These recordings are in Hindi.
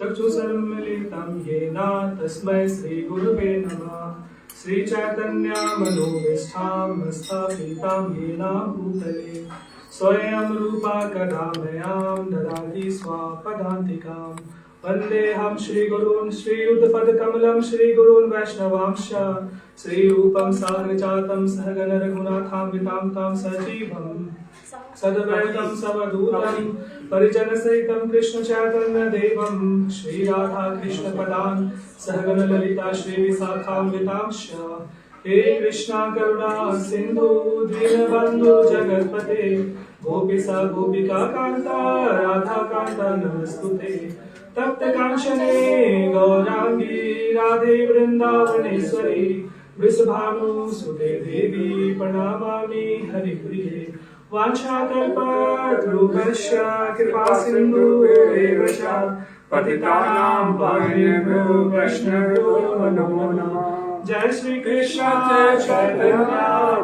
चक्षुसन्मिलितं येन तस्मै श्रीगुरुवे नमः। श्रीचैतन्यमनोभीष्टां स्थापितां येन भूतले स्वयं रूपा कदा मह्यं ददाति स्वपदान्तिकाम्। वन्देऽहं श्रीगुरून् श्रीयुतपदकमलं श्रीगुरून् वैष्णवांश्च श्रीरूपं साग्रजातं सहगण रघुनाथान्वितां तं सजीवम् सद्वैतं सवधूतं परिजनसहितं कृष्णचैतन्यदेवं श्रीराधा कृष्णपदान् सहगण ललिता श्रीविशाखान्वितांश्च। हे कृष्णा करुणा सिन्धु दीनबन्धु जगत्पते गोपीसा गोपिका कान्ता राधा कान्ता नमस्तुते। तप्त कांचने गौरांगी राधे वृंदावनेश्वरी वृषभानुसुते देवी प्रणमामि हरिप्रिये। वाञ्छाकल्पतरुभ्यश्च कृपा सिन्धुभ्येव च पतितानां पावनेभ्यो वैष्णवेभ्यो नमो नमः। जय श्री कृष्ण चैतन्य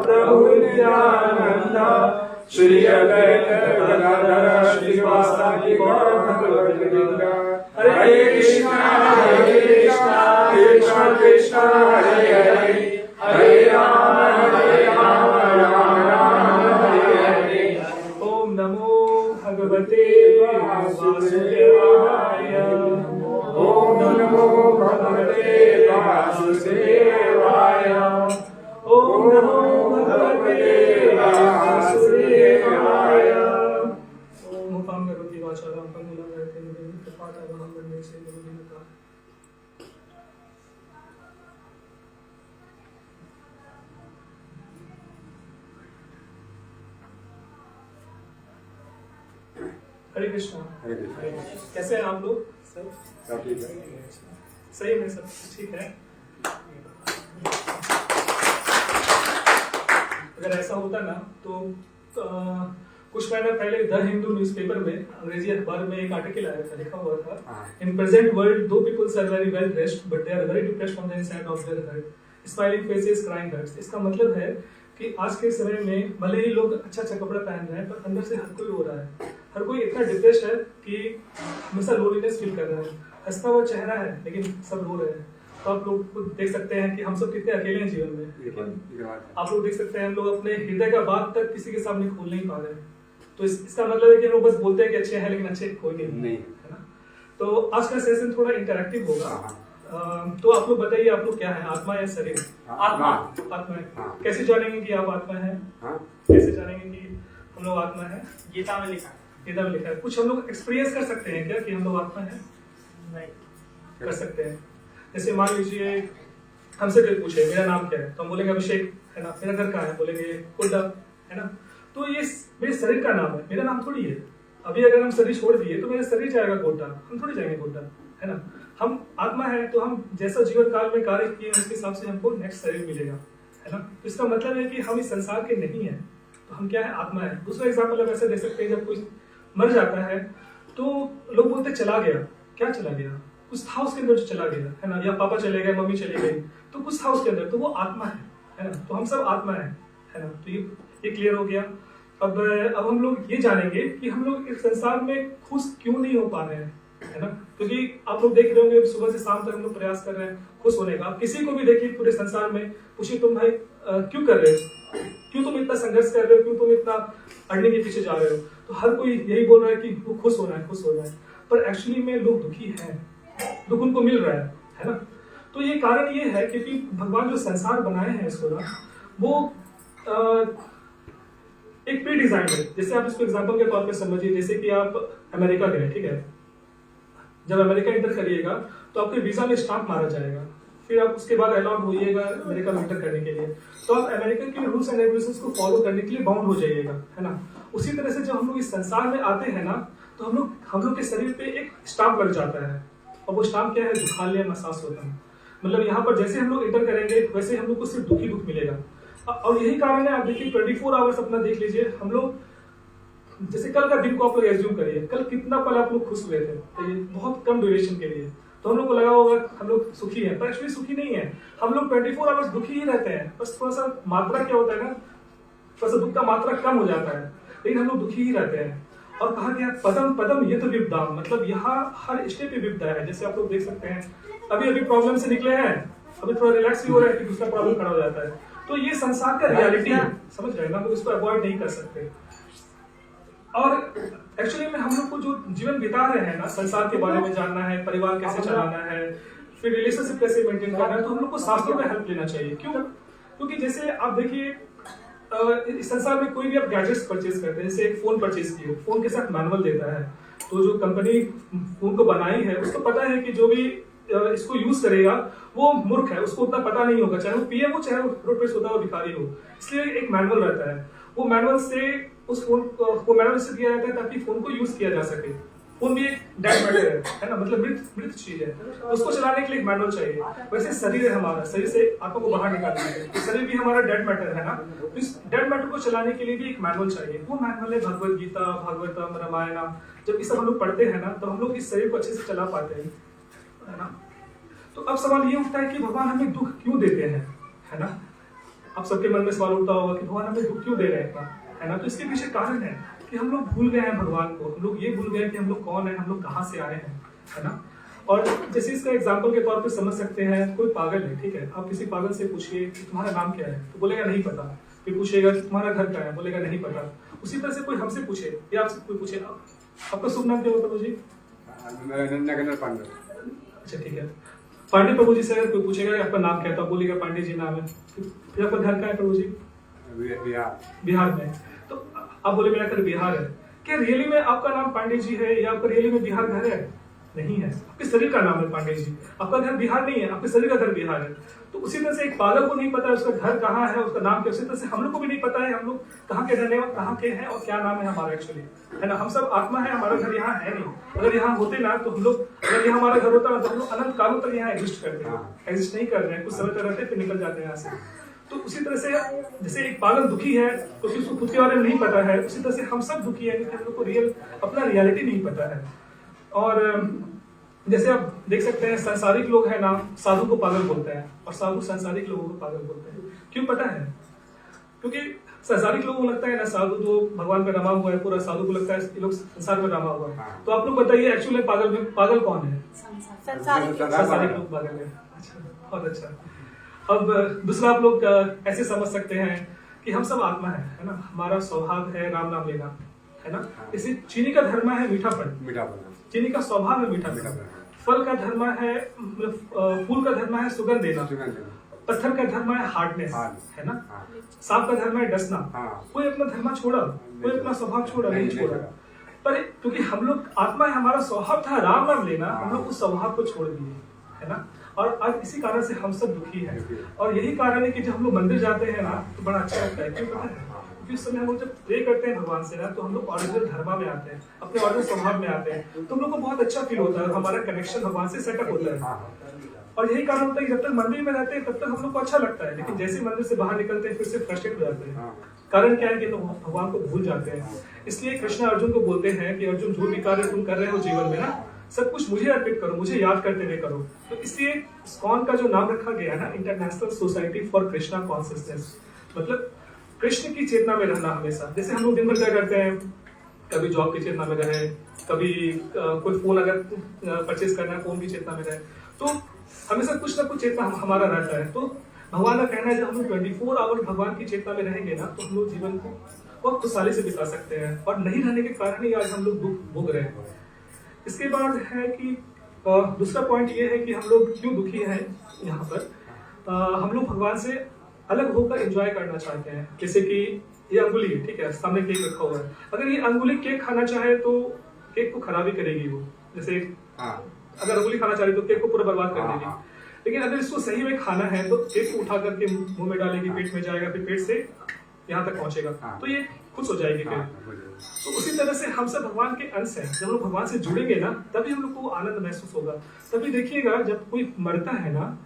प्रभु नित्यानंद श्री अद्वैत गदाधर श्रीवासादि गौर भक्तवृंद। हरे कृष्ण कृष्ण कृष्ण हरे हरे हरे राम राम राम हरे हरे। ओम नमो भगवते वासुदेवाय। ओम नमो भगवते वासुदेवाय। ओम नमो भगवते वासुदेवाय। ओम उपम करोति वाचालं पंगुलं लंघयते कृपातमहं वन्दे श्रीगुरुदेवता। हरे कृष्णा। कैसे हैं आप लोग? सब ठीक है? सही में सब ठीक है? अगर ऐसा होता ना तो कुछ महीने पहले द हिंदू न्यूज़पेपर में अंग्रेजी अखबार में एक आर्टिकल आया था, लिखा हुआ था in present world do peoples are very well dressed but they are very depressed from the inside of their heart smiling faces crying hearts. इसका मतलब है कि आज के समय में भले ही लोग अच्छा अच्छा कपड़ा पहन रहे हैं पर अंदर से हर कोई रो रहा है, हर कोई इतना डिप्रेस्ड है कि हमेशा लोनलीनेस फील कर रहा है। हंसता हुआ चेहरा है लेकिन सब रो रहे हैं। तो आप लोग देख सकते हैं कि हम सब कितने अकेले हैं जीवन में। आप लोग देख सकते हैं हम लोग अपने हृदय का बात तक किसी के सामने खोल नहीं पा रहे हैं। तो इसका मतलब है कि हम लोग बस बोलते हैं कि अच्छे हैं लेकिन अच्छे कोई नहीं है ना। तो आज का सेशन थोड़ा इंटरैक्टिव होगा। तो आप लोग बताइए आप लोग क्या है, आत्मा या शरीर? आत्मा। आत्मा है। कैसे जानेंगे कि आप आत्मा है? कैसे जानेंगे कि हम लोग आत्मा है? गीता में लिखा है। गीता में लिखा है। कुछ हम लोग एक्सपीरियंस कर सकते हैं क्या कि हम लोग आत्मा है? नहीं कर सकते हैं। जैसे मान लीजिए हमसे कोई पूछे मेरा नाम क्या है तो हम बोलेंगे अभिषेक है ना। मेरा घर कहाँ है? बोलेंगे गोड्डा है ना। तो ये मेरे शरीर का नाम है, मेरा नाम थोड़ी है। अभी अगर हम शरीर छोड़ दिए तो मेरा शरीर जाएगा गोड्डा, हम थोड़ी जाएंगे गोड्डा है ना। हम आत्मा है तो हम जैसा जीवन काल में कार्य किए उसके हिसाब से हमको नेक्स्ट शरीर मिलेगा है ना। तो इसका मतलब है कि हम इस संसार के नहीं है तो हम क्या है? आत्मा है। दूसरा एग्जाम्पल आप ऐसे दे सकते हैं, जब कोई मर जाता है तो लोग बोलते चला गया। क्या चला गया? कुछ था उसके अंदर जो चला गया है ना। या पापा चले गए, मम्मी चली गई, तो कुछ था उसके अंदर, तो वो आत्मा है ना। तो हम सब आत्मा है ना। तो ये क्लियर हो गया। अब हम लोग ये जानेंगे कि हम लोग इस संसार में खुश क्यों नहीं हो पा रहे हैं है ना। क्योंकि आप लोग देख रहे होंगे सुबह से शाम तक हम लोग प्रयास कर रहे हैं खुश होने का। आप किसी को भी देखिए पूरे संसार में, पूछिए तुम भाई क्यों कर रहे हो, क्यों तुम इतना संघर्ष कर रहे हो, क्यों तुम इतना अड़ने के पीछे जा रहे हो, तो हर कोई यही बोल रहा है कि वो खुश होना है, खुश होना है। पर एक्चुअली में लोग दुखी हैं, दुख उनको मिल रहा है ना। तो ये कारण ये है क्योंकि भगवान जो संसार बनाए हैं इसको ना, वो एक प्री डिजाइन है। जैसे आप इसको एग्जांपल के तौर पे समझिए, जैसे कि आप अमेरिका गए, ठीक है। जब अमेरिका एंटर करिएगा तो आपके वीजा में स्टाम्प मारा जाएगा, फिर आप उसके बाद अलाउड होइएगा अमेरिका में एंटर करने के लिए। तो आप अमेरिका के रूल्स एंड रेगुलेशंस को फॉलो करने के लिए बाउंड हो जाइएगा है ना। उसी तरह से जब हम लोग इस संसार में आते हैं ना तो हम लोग के शरीर पे एक स्टाम्प लग जाता है, और वो स्टाम्प क्या है? दुखालय महसूस होता है। मतलब यहाँ पर जैसे हम लोग एंटर करेंगे वैसे हम लोग को सिर्फ दुख ही दुख मिलेगा। और यही कारण है, आप देखिए 24 आवर्स अपना देख लीजिए। हम लोग जैसे कल का दिन को आप लोग एज्यूम करिए, कल कितना पल आप लोग खुश हुए थे, तो ये बहुत कम ड्यूरेशन के लिए, तो हम लोग को लगा होगा हम लोग सुखी हैं, पर एक्चुअली सुखी नहीं है। हम लोग 24 आवर्स दुखी ही रहते हैं। बस थोड़ा सा मात्रा क्या होता है ना, थोड़ा सा दुख का मात्रा कम हो जाता है, लेकिन हम लोग दुखी ही रहते हैं। और कहा गया पदम पदम ये तो विपदाम, मतलब यहाँ हर स्टेप पे विपदा है। जैसे आप लोग देख सकते हैं अभी अभी प्रॉब्लम से निकले हैं, अभी थोड़ा रिलैक्स भी हो रहा है कि दूसरा प्रॉब्लम खड़ा हो जाता है। तो ये संसार का रियलिटी है, समझ रहे हैं ना, हम इसको अवॉइड नहीं कर सकते। और एक्चुअली में हम लोग को जो जीवन बिता रहे हैं ना, संसार के बारे में जानना है, परिवार कैसे चलाना है, फिर रिलेशनशिप कैसे मेंटेन करना है, तो हम लोग को शास्त्रों में हेल्प लेना चाहिए। क्यों? क्योंकि जैसे आप देखिए इस संसार में कोई भी आप गैजेट्स परचेज करते हैं, जैसे एक फोन परचेज किए, फोन के साथ मैनुअल देता है, तो जो कंपनी फोन को बनाई है उसको पता है कि जो भी इसको यूज करेगा वो मूर्ख है, उसको उतना पता नहीं होगा, चाहे वो पीएम हो चाहे वो रोड पे सोता हुआ भिखारी हो। इसलिए एक मैनुअल रहता है, वो मैनुअल से उस फोन को मैनुअल से दिया जाता है ताकि फोन को यूज किया जा सके। फोन भी एक डेड मैटर है ना, मतलब मृत चीज है, उसको चलाने के लिए एक मैनुअल चाहिए। वैसे शरीर है हमारा, शरीर से आत्मा को बाहर निकालना है, तो शरीर भी हमारा डेड मैटर है ना, तो इस डेड मैटर को चलाने के लिए भी एक मैनुअल चाहिए। वो मैनुअल है भगवत गीता, भागवतम, रामायण। जब ये सब हम लोग पढ़ते हैं ना तो हम लोग इस शरीर को अच्छे से चला पाते हैं, है ना। तो अब सवाल ये उठता है कि भगवान हमें दुख क्यों देते हैं, है ना। आप सबके मन में सवाल उठता होगा कि भगवान हमें दुख क्यों दे रहे हैं, है ना। तो इसके पीछे कारण है कि हम लोग भूल गए हैं भगवान को, हम लोग ये भूल गए कि हम लोग कौन है, हम लोग कहाँ से आए हैं, है ना। और जैसे इसका एग्जाम्पल के तौर पे समझ सकते हैं, कोई पागल है, ठीक है, आप किसी पागल से पूछिए कि तुम्हारा नाम क्या है, तो बोलेगा नहीं पता। फिर पूछेगा कि तुम्हारा घर क्या है, बोलेगा नहीं पता। उसी तरह से कोई हमसे पूछे या आपसे कोई पूछे आपका शुभ नाम क्या होता है जी? अच्छा ठीक है, पांडे प्रभु जी से अगर कोई पूछेगा कि आपका नाम क्या है तो बोलेगा पांडे जी नाम है। फिर आपका घर कहाँ है प्रभु जी? बिहार में। तो आप बोले मेरा घर बिहार है, क्या रियली में आपका नाम पांडे जी है या आपका रियली में बिहार घर है? नहीं है, आपके शरीर का नाम है पांडे जी, आपका घर बिहार नहीं है, आपके शरीर का घर बिहार है। तो उसी तरह से एक पागल को नहीं पता है उसका घर कहाँ है, उसका नाम क्या, उसी तरह से हम लोग को भी नहीं पता है हम लोग कहाँ के रहने वाले, कहाँ के हैं और क्या नाम है हमारा एक्चुअली, है ना। हम सब आत्मा है, हमारा घर यहाँ है नहीं। अगर यहाँ होते ना तो हम लोग, अगर यहाँ हमारा घर होता ना तो हम लोग अनंत कालों तक यहाँ एग्जिस्ट करते हैं, एग्जिस्ट नहीं कर रहे हैं, कुछ समय तक रहते फिर निकल जाते हैं यहाँ से। तो उसी तरह से जैसे एक पागल दुखी है क्योंकि उसको खुद के बारे में नहीं पता है, उसी तरह से हम सब दुखी है क्योंकि हम लोग को अपना रियलिटी नहीं पता है। और जैसे आप देख सकते हैं सांसारिक लोग है ना, साधु को पागल बोलते हैं और साधु सांसारिक लोगों को पागल बोलते हैं। क्यों पता है? क्योंकि सांसारिक लोगों को लगता है ना साधु जो भगवान पे रमा हुआ है पूरा, साधु को लगता है ये लोग संसार में रमा हुआ है। तो आप लोग बताइए एक्चुअली पागल कौन है? सांसारिक लोग पागल है। अच्छा, बहुत अच्छा। अब दूसरा आप लोग ऐसे समझ सकते हैं कि हम सब आत्मा है ना, हमारा स्वभाव है राम नाम लेना, है ना। इसी चीनी का धर्म है मीठापन, चीनी का स्वभाव है मीठा। फल का धर्म है, फूल का धर्म है सुगंध देना, पत्थर का धर्म है हार्डनेस, है ना। सांप का धर्म है डसना। कोई अपना धर्म छोड़ा, कोई अपना स्वभाव छोड़ा नहीं छोड़ा, पर क्योंकि हम लोग आत्मा है, हमारा स्वभाव था राम नाम लेना, हम लोग उस स्वभाव को छोड़ दिए, है ना। और आज इसी कारण से हम सब दुखी हैं। और यही कारण है कि जब हम लोग मंदिर जाते हैं ना तो बड़ा अच्छा लगता है। क्यों पता है? क्योंकि उस समय हम लोग जब प्रे करते हैं भगवान से ना तो हम लोग ओरिजिनल धर्म में आते हैं, अपने ओरिजिनल स्वभाव में आते हैं, तो हम लोग को बहुत अच्छा फील होता है, हमारा कनेक्शन भगवान से सेटअप होता है। और यही कारण होता है कि जब तक मंदिर में रहते हैं तब तक हम लोग को अच्छा लगता है, लेकिन जैसे मंदिर से बाहर निकलते हैं फिर से फ्रस्ट्रेट हो जाते हैं। कारण क्या है कि तो भगवान को भूल जाते हैं। इसलिए कृष्ण अर्जुन को बोलते हैं कि अर्जुन जो भी कार्य तुम कर रहे हो जीवन में ना, सब कुछ मुझे अर्पित करो, मुझे याद करते हुए करो। तो इसलिए इस्कॉन का जो नाम रखा गया है ना, international society for Krishna consciousness, मतलब कृष्ण की चेतना में रहना हमेशा। जैसे हम लोग दिन भर क्या करते हैं, कभी जॉब की चेतना में रहे, कभी कोई फोन अगर परचेज करना है फोन की चेतना में रहे, तो हमेशा कुछ ना कुछ चेतना हमारा रहता है। तो भगवान का कहना है जब हम लोग 24 आवर भगवान की चेतना में रहेंगे ना तो हम लोग जीवन को बहुत खुशहाली से बिता सकते हैं। और नहीं रहने के कारण ही आज हम लोग दुख भोग रहे हैं। इसके बाद है कि दूसरा पॉइंट ये है कि हम लोग क्यों दुखी हैं। यहाँ पर हम लोग भगवान से अलग होकर एंजॉय करना चाहते हैं। जैसे कि ये अंगुली है, ठीक है, सामने केक रखा हुआ है, अगर ये अंगुली केक खाना चाहे तो केक को खराबी करेगी वो। जैसे अगर अंगुली खाना चाहे तो केक को पूरा बर्बाद कर देगी। लेकिन अगर इसको सही में खाना है तो केक को उठा करके मुंह में डालेगी, पेट में जाएगा, फिर पेट से यहाँ तक पहुंचेगा, तो ये खुश हो जाएगी फिर। तो उसी तरह से हम सब भगवान के अंश हैं। जब लोग भगवान से जुड़ेंगे ना तभी हम लोग को आनंद महसूस होगा। तभी देखिएगा जब कोई मरता है ना,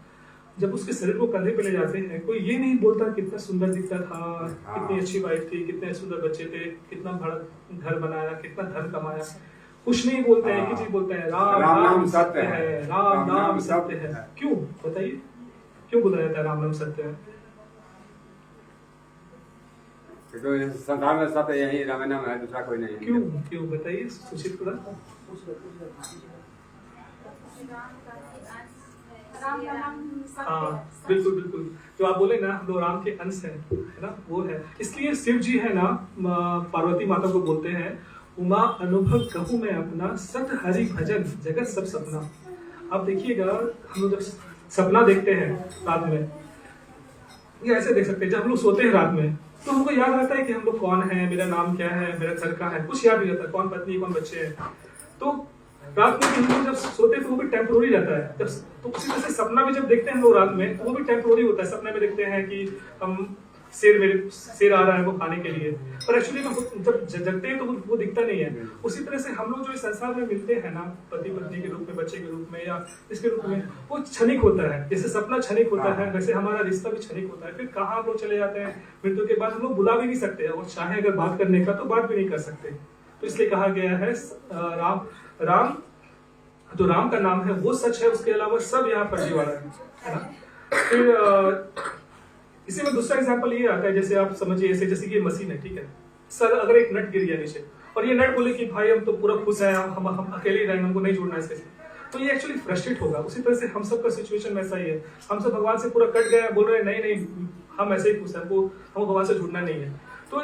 जब उसके शरीर को कंधे पे ले जाते हैं, कोई ये नहीं बोलता कितना सुंदर दिखता था, कितनी अच्छी वाइफ थी, कितने सुंदर बच्चे थे, कितना बड़ा घर बनाया, कितना धन कमाया, कुछ नहीं बोलते हैं। एक ही चीज बोलते हैं, राम नाम सत्य है, राम नाम सत्य है। क्यों बताइए, क्यों बोला जाता है राम नाम सत्य है? क्योंकि संसार में सब यही रामायण है, दूसरा कोई नहीं है। क्यों क्यों बताइए सुचित थोड़ा। हाँ बिल्कुल बिल्कुल, जो आप बोले ना हम लोग राम के अंश हैं, है ना, वो है। इसलिए शिव जी है ना पार्वती माता को बोलते हैं, उमा अनुभव कहूँ मैं अपना, सत हरि भजन जगत सब सपना। आप देखिएगा, हम लोग जब सपना देखते हैं रात में, ये ऐसे देख सकते हैं, जब हम लोग सोते हैं रात में तो हमको याद रहता है कि हम लोग कौन है, मेरा नाम क्या है, मेरा घर का है, कुछ याद नहीं रहता, कौन पत्नी कौन बच्चे हैं। तो रात में हम लोग जब सोते हैं तो वो भी टेम्पोररी रहता है, जब तो उसी तरह से सपना भी जब देखते हैं हम लोग रात में, वो भी टेम्पोररी होता है। सपने में देखते हैं कि हम शेर आ रहा है वो खाने के लिए, पर एक्चुअली जब जगते हैं तो वो दिखता नहीं है। उसी तरह से हम लोग जो इस संसार में मिलते हैं ना, पति पत्नी के रूप में, बच्चे के रूप में या इसके रूप में, वो क्षणिक होता है। जैसे सपना क्षणिक होता है, वैसे हमारा रिश्ता भी क्षणिक होता है। फिर कहाँ हम लोग चले जाते हैं, मृत्यु के बाद हम लोग बुला भी नहीं सकते, और चाहे अगर बात करने का तो बात भी नहीं कर सकते। तो इसलिए कहा गया है राम जो राम का नाम है वो सच है, उसके अलावा सब यहाँ फर्जीवाड़ा है ना। फिर इसी में दूसरा एग्जांपल ये आता है, जैसे आप समझिए ऐसे, जैसे कि ये मशीन है, ठीक है सर, अगर एक नट गिर गया नीचे और ये नट बोले कि भाई हम तो पूरा खुश हैं, हम अकेले रहेंगे, हमको नहीं जुड़ना है इसके साथ, तो ये एक्चुअली फ्रस्ट्रेट होगा। उसी तरह से हम सब का सिचुएशन वैसा ही है, हम सब भगवान से पूरा कट गए, बोल रहे हैं नहीं नहीं हम ऐसे ही खुश हैं, हमको भगवान से जुड़ना नहीं है। तो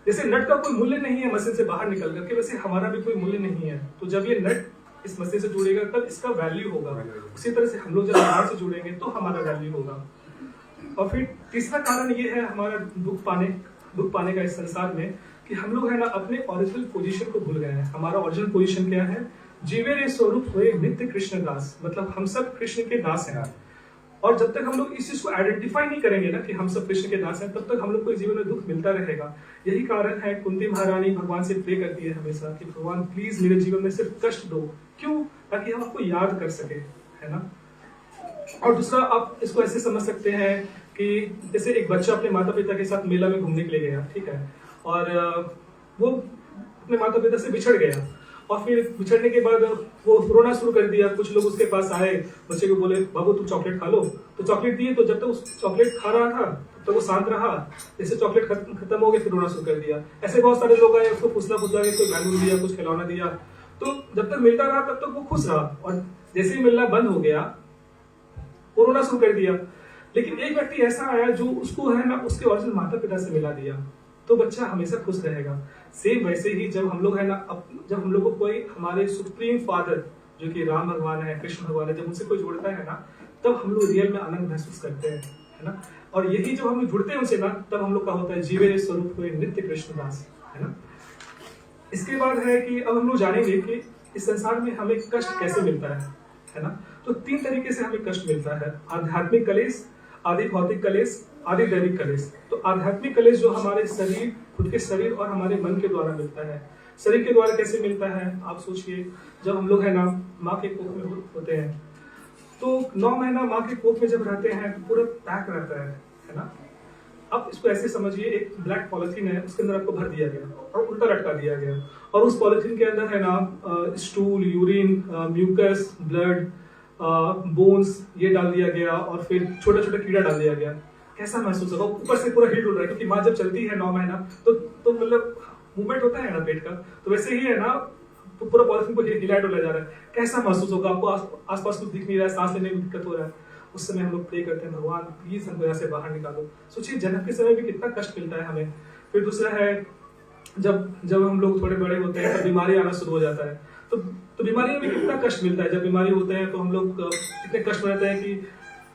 जैसे नट का कोई मूल्य नहीं है मशीन से बाहर निकल करके, वैसे हमारा भी कोई मूल्य नहीं है। तो जब ये नट इस मशीन से जुड़ेगा तब इसका वैल्यू होगा। उसी तरह से हम लोग जब भगवान से जुड़ेंगे तो हमारा वैल्यू होगा। और फिर तीसरा कारण ये है हमारा दुख पाने का इस संसार में, कि हम लोग है ना अपने ओरिजिनल पोजीशन को भूल गए हैं। हमारा ओरिजिनल पोजीशन क्या है? जीवे रे स्वरूप हुए नित्य कृष्ण दास, मतलब हम सब कृष्ण के दास हैं। और जब तक हम लोग इस चीज को आइडेंटिफाई नहीं करेंगे ना कि हम सब कृष्ण के दास हैं, तब तक हम लोग को जीवन में दुख मिलता रहेगा। यही कारण है कुंती महारानी भगवान से प्रे करती है हमेशा कि भगवान प्लीज मेरे जीवन में सिर्फ कष्ट दो। क्यों? ताकि हम आपको याद कर सके, है ना। और दूसरा आप इसको ऐसे समझ सकते हैं कि जैसे एक बच्चा अपने माता पिता के साथ मेला में घूमने के लिए गया, ठीक है, और वो अपने माता पिता से बिछड़ गया, और फिर बिछड़ने के बाद वो रोना शुरू कर दिया। कुछ लोग उसके पास आए, बच्चे को बोले बाबू तुम चॉकलेट खा लो, तो चॉकलेट दिए। तो जब तक उस चॉकलेट खा रहा था तब तक वो शांत रहा, जैसे चॉकलेट खत्म हो गया फिर रोना शुरू कर दिया। ऐसे बहुत सारे लोग आए, उसको फुसला के कोई बैलून दिया, कुछ खिलौना दिया, तो जब तक मिलता रहा तब तक वो खुश रहा, और जैसे ही मिलना बंद हो गया वो रोना शुरू कर दिया। लेकिन एक व्यक्ति ऐसा आया जो उसको है ना उसके ओरिजिनल माता पिता से मिला दिया, तो बच्चा हमेशा खुश रहेगा। सेम वैसे ही जब हम लोग है ना जब हम लोग को कोई हमारे सुप्रीम फादर जो कि राम भगवान है, कृष्ण भगवान है, जब उनसे कोई जुड़ता है ना, तब हम लोग रियल में आनंद महसूस करते हैं, है ना। और यही जब हम लोग जुड़ते हैं उनसे ना, तब हम लोग का होता है जीवे स्वरूप हुए नित्य कृष्ण दास, है ना। इसके बाद है कि अब हम लोग जानेंगे कि इस संसार में हमें कष्ट कैसे मिलता है ना। तो 3 तरीके से हमें कष्ट मिलता है: आध्यात्मिक कलेश, आदि भौतिक कलेश, आदि दैविक कलेश। तो आध्यात्मिक कलेश जो हमारे शरीर, खुद के शरीर और हमारे मन के द्वारा मिलता है। शरीर के द्वारा कैसे मिलता है? आप सोचिए, जब हम लोग है ना माँ के कोख में होते हैं, तो 9 महीना माँ के कोख में जब रहते हैं पूरा पैक रहता है ना। अब इसको ऐसे समझिए, एक ब्लैक पॉलिथीन है, उसके अंदर आपको भर दिया गया और उल्टा लटका दिया गया, और उस पॉलिथीन के अंदर है ना stool, urine, mucus, blood, bones ये डाल दिया गया, और फिर छोटा छोटा कीड़ा डाल दिया गया। कैसा महसूस होगा? ऊपर से पूरा हिट हो रहा है, क्योंकि माँ जब चलती है 9 महीना तो मतलब मूवमेंट होता है ना पेट का, तो वैसे ही है ना पूरा पॉलिथीन को हिलाया डुलाया जा रहा है। कैसा महसूस होगा? आपको आसपास कुछ दिख नहीं रहा है, सांस लेने में दिक्कत हो रहा है। उस समय हम लोग प्रे करते हैं, भगवान प्लीज हमको यहाँ से बाहर निकालो। सोचिए जन्म के समय भी कितना कष्ट मिलता है हमें। फिर दूसरा है जब हम लोग थोड़े बड़े होते हैं तो बीमारी आना शुरू हो जाता है, तो बीमारी में कितना कष्ट मिलता है। जब बीमारी होते हैं तो हम लोग इतने कष्ट में रहते हैं कि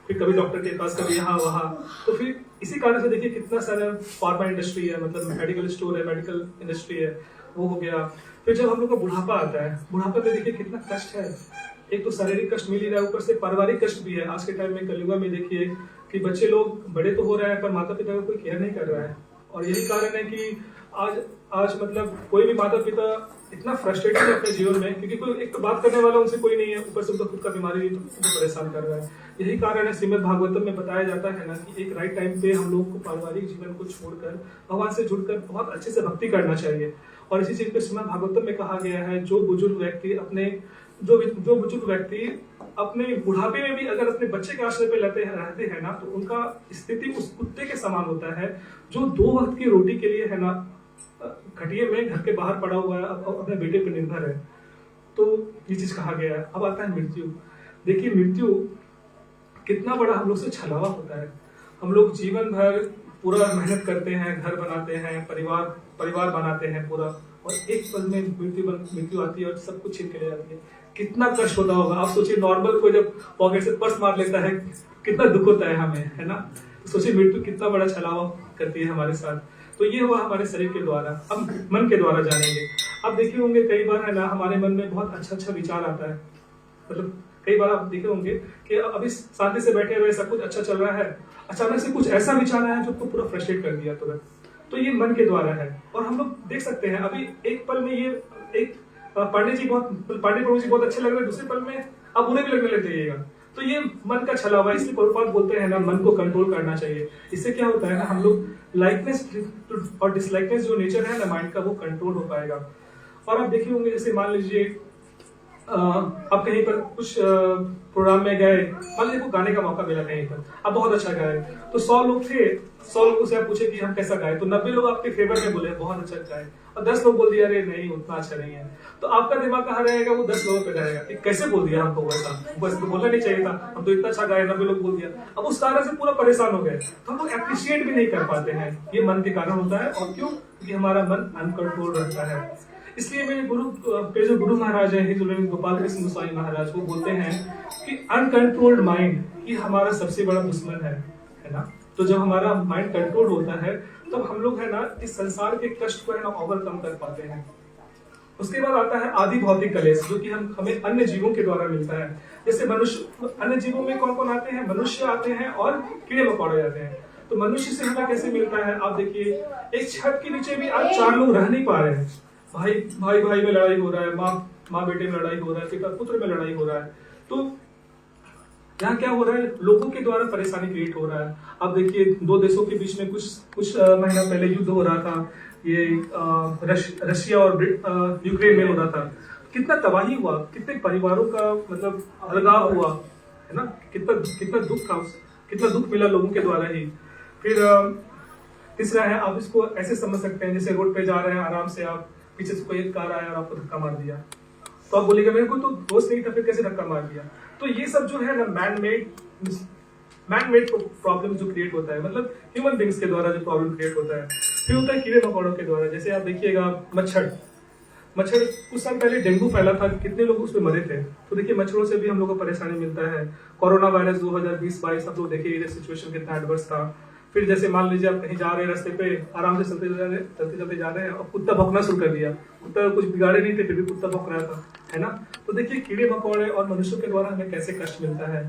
फिर कभी डॉक्टर के पास, कभी यहाँ वहाँ। तो फिर इसी कारण से देखिए कितना सारा फार्मा इंडस्ट्री है, मतलब मेडिकल स्टोर है, मेडिकल इंडस्ट्री है, वो हो गया। फिर जब हम लोग का बुढ़ापा आता है, बुढ़ापा में देखिए कितना कष्ट है। एक तो शारीरिक कष्ट मिल ही रहा है, ऊपर से पारिवारिक कष्ट भी है। आज के टाइम में कलयुगा में देखिए कि बच्चे लोग बड़े तो हो रहे हैं पर माता पिता का कोई केयर नहीं कर रहा है, और यही कारण है कि आज मतलब कोई भी माता पिता इतना फ्रस्ट्रेटेड है अपने जीवन में, क्योंकि कोई एक तो बात करने वाला उनसे कोई नहीं है, ऊपर से उनका खुद का बीमारी उनको परेशान कर रहा है। यही कारण है श्रीमद् भागवतम में बताया जाता है ना कि एक राइट टाइम पे हम लोग को पारिवारिक जीवन को छोड़कर भगवान से जुड़कर बहुत अच्छे से भक्ति करना चाहिए। और इसी चीज पे श्रीमद् भागवतम में कहा गया है, जो बुजुर्ग व्यक्ति अपने बुढ़ापे में भी अगर अपने बच्चे के आश्रय पे रहते हैं ना, तो उनका स्थिति उस कुत्ते के समान होता है जो 2 वक्त की रोटी के लिए है ना खटिए में घर के बाहर पड़ा हुआ है, अपने बेटे पर निर्भर है। तो ये चीज कहा गया है। अब आता है मृत्यु। देखिए मृत्यु कितना बड़ा हम लोग से छलावा होता है। हम लोग जीवन भर पूरा मेहनत करते हैं, घर बनाते हैं, परिवार बनाते हैं पूरा, और एक पल में मृत्यु आती है और सब कुछ छीन के ले जाती है। कितना कष्ट होता होगा। आप सोचिए नॉर्मल कोई जब पॉकेट से पर्स मार लेता है कितना दुख होता है हमें, है ना। तो सोचिए मृत्यु कितना बड़ा छलावा करती है हमारे साथ। तो ये हुआ हमारे शरीर के द्वारा। अब मन के द्वारा जानेंगे। अब देखे होंगे कई बार है ना हमारे मन में बहुत अच्छा विचार आता है। मतलब कई बार आप देखे होंगे कि अभी शांति से बैठे हुए सब कुछ अच्छा चल रहा है, अचानक से कुछ ऐसा विचार आया जो आपको पूरा फ्रस्ट्रेट कर दिया तुरंत। तो ये मन के द्वारा है। और हम लोग देख सकते हैं अभी एक पल में ये एक पांडे प्रभु जी बहुत अच्छे लग रहे हैं, दूसरे पल में आप बुरे भी लगने लग जाइएगा। तो ये मन का छला हुआ। इसलिए प्रभुपाद बोलते हैं ना मन को कंट्रोल करना चाहिए। इससे क्या होता है ना हम लोग लाइकनेस और डिसलाइकनेस जो नेचर है ना माइंड का वो कंट्रोल हो पाएगा। और आप देखे होंगे जैसे मान लीजिए आप कहीं पर कुछ प्रोग्राम में गए, मान लीजिए गाने का मौका मिला कहीं पर, आप बहुत अच्छा गाए, तो 100 लोग थे, 100 लोगों से आप पूछे कि हम कैसा गाए, तो 90 लोग आपके फेवर में बोले बहुत अच्छा गाए, और 10 लोग बोल दिया अरे नहीं उतना अच्छा नहीं है। तो आपका दिमाग कहाँ रहेगा? वो 10 लोगों पे रहेगा कि कैसे बोल दिया हमको वैसा, बस तो बोलना नहीं चाहिए था, हम तो इतना अच्छा गाए, 90 लोग बोल दिया। अब उस कारण से पूरा परेशान हो गए। तो हम लोग एप्रिशिएट भी नहीं कर पाते हैं। ये मन के कारण होता है। और क्यों? क्योंकि हमारा मन अनकंट्रोल रहता है। इसलिए मेरे गुरु महाराज है गोपाल कृष्ण गोस्वामी महाराज, वो बोलते हैं कि अनकंट्रोल्ड माइंड ही हमारा सबसे बड़ा दुश्मन है ना। तो जब हमारा माइंड कंट्रोल होता है तब हम लोग है ना इस संसार के कष्ट को है ना ओवरकम कर पाते हैं। उसके बाद आता है आदि भौतिक कलेश, जो कि हमें अन्य जीवों के द्वारा मिलता है। जैसे मनुष्य, अन्य जीवों में कौन कौन आते हैं? मनुष्य आते हैं और कीड़े मकोड़े आते हैं। तो मनुष्य से हमें कैसे मिलता है? आप देखिए एक छत के नीचे भी आज 4 लोग रह नहीं पा रहे हैं। भाई में लड़ाई हो रहा है, माँ बेटे में लड़ाई हो रहा है, पिता पुत्र में लड़ाई हो रहा है। तो यहाँ क्या हो रहा है? लोगों के द्वारा परेशानी क्रिएट हो रहा है। अब देखिए 2 देशों के बीच में कुछ महीना पहले युद्ध हो रहा था। ये रशिया और यूक्रेन में हो रहा था। कितना तबाही हुआ, कितने परिवारों का मतलब अलगाव हुआ, है ना। कितना दुख था, कितना दुख मिला लोगों के द्वारा ही। फिर तीसरा है, आप इसको ऐसे समझ सकते हैं जैसे रोड पे जा रहे हैं आराम से, आप पीछे से कोई एक कार आया और आपको धक्का मार दिया, तो आप बोलेंगे मेरे को तो दोस्त नहीं था, फिर कैसे धक्का मार दिया। तो ये सब जो है ना मैन मेड प्रॉब्लम जो क्रिएट होता है, मतलब ह्यूमन बींग्स के द्वारा जो प्रॉब्लम क्रिएट होता है। फिर होता है कीड़े मकोड़ों के द्वारा। जैसे आप देखिएगा मच्छर कुछ साल पहले डेंगू फैला था, कितने लोग उसमें मरे थे। तो देखिए मच्छरों से भी हम लोग को परेशानी मिलता है। कोरोना वायरस 2020-22 आप लोग देखिए सिचुएशन कितना एडवर्स था। फिर जैसे मान लीजिए आप कहीं जा रहे हैं, रास्ते पे आराम से चलते जा रहे हैं और कुत्ता भौंकना शुरू कर दिया। कुत्ता कुछ बिगाड़े नहीं थे, फिर भी कुत्ता भौंक रहा था, है ना। तो देखिए कीड़े मकोड़े और मनुष्यों के द्वारा हमें कैसे कष्ट मिलता है।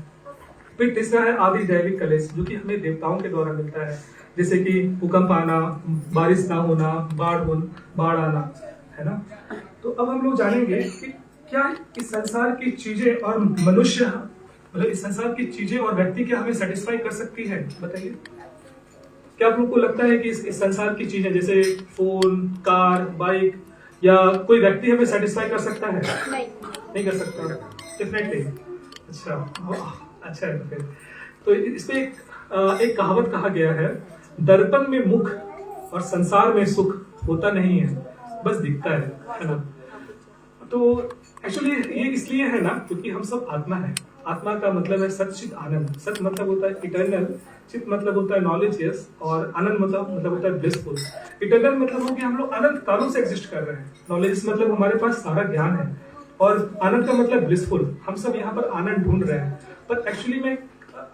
फिर तीसरा है आदि दैविक कलेश, जो कि हमें देवताओं के द्वारा मिलता है। जैसे कि भूकंप आना, बारिश ना होना, बाढ़ आना, है ना। तो अब हम लोग जानेंगे कि क्या इस संसार की चीजें और मनुष्य, मतलब इस संसार की चीजें और व्यक्ति क्या हमें सेटिस्फाई कर सकती है? बताइए, क्या आप लोग को लगता है कि इस संसार की चीजें जैसे फोन, कार, बाइक या कोई व्यक्ति हमें सेटिस्फाई कर सकता है? नहीं कर सकता, डेफिनेटली। अच्छा है। फिर तो इसमें एक कहावत कहा गया है, दर्पण में मुख और संसार में सुख होता नहीं है, बस दिखता है ना। तो एक्चुअली ये इसलिए है ना क्योंकि हम सब आत्मा है। आत्मा का मतलब है सच्चित आनंद। सच मतलब होता है इटर्नल, चित मतलब होता है नॉलेज, यस, और आनंद मतलब होता है ब्लिसफुल। इटर्नल मतलब हो कि हम लोग अनंत कालों से एग्जिस्ट कर रहे हैं। नॉलेज मतलब हमारे पास सारा ज्ञान है, और आनंद का मतलब ब्लिसफुल। हम सब यहाँ पर आनंद ढूंढ रहे हैं, पर एक्चुअली में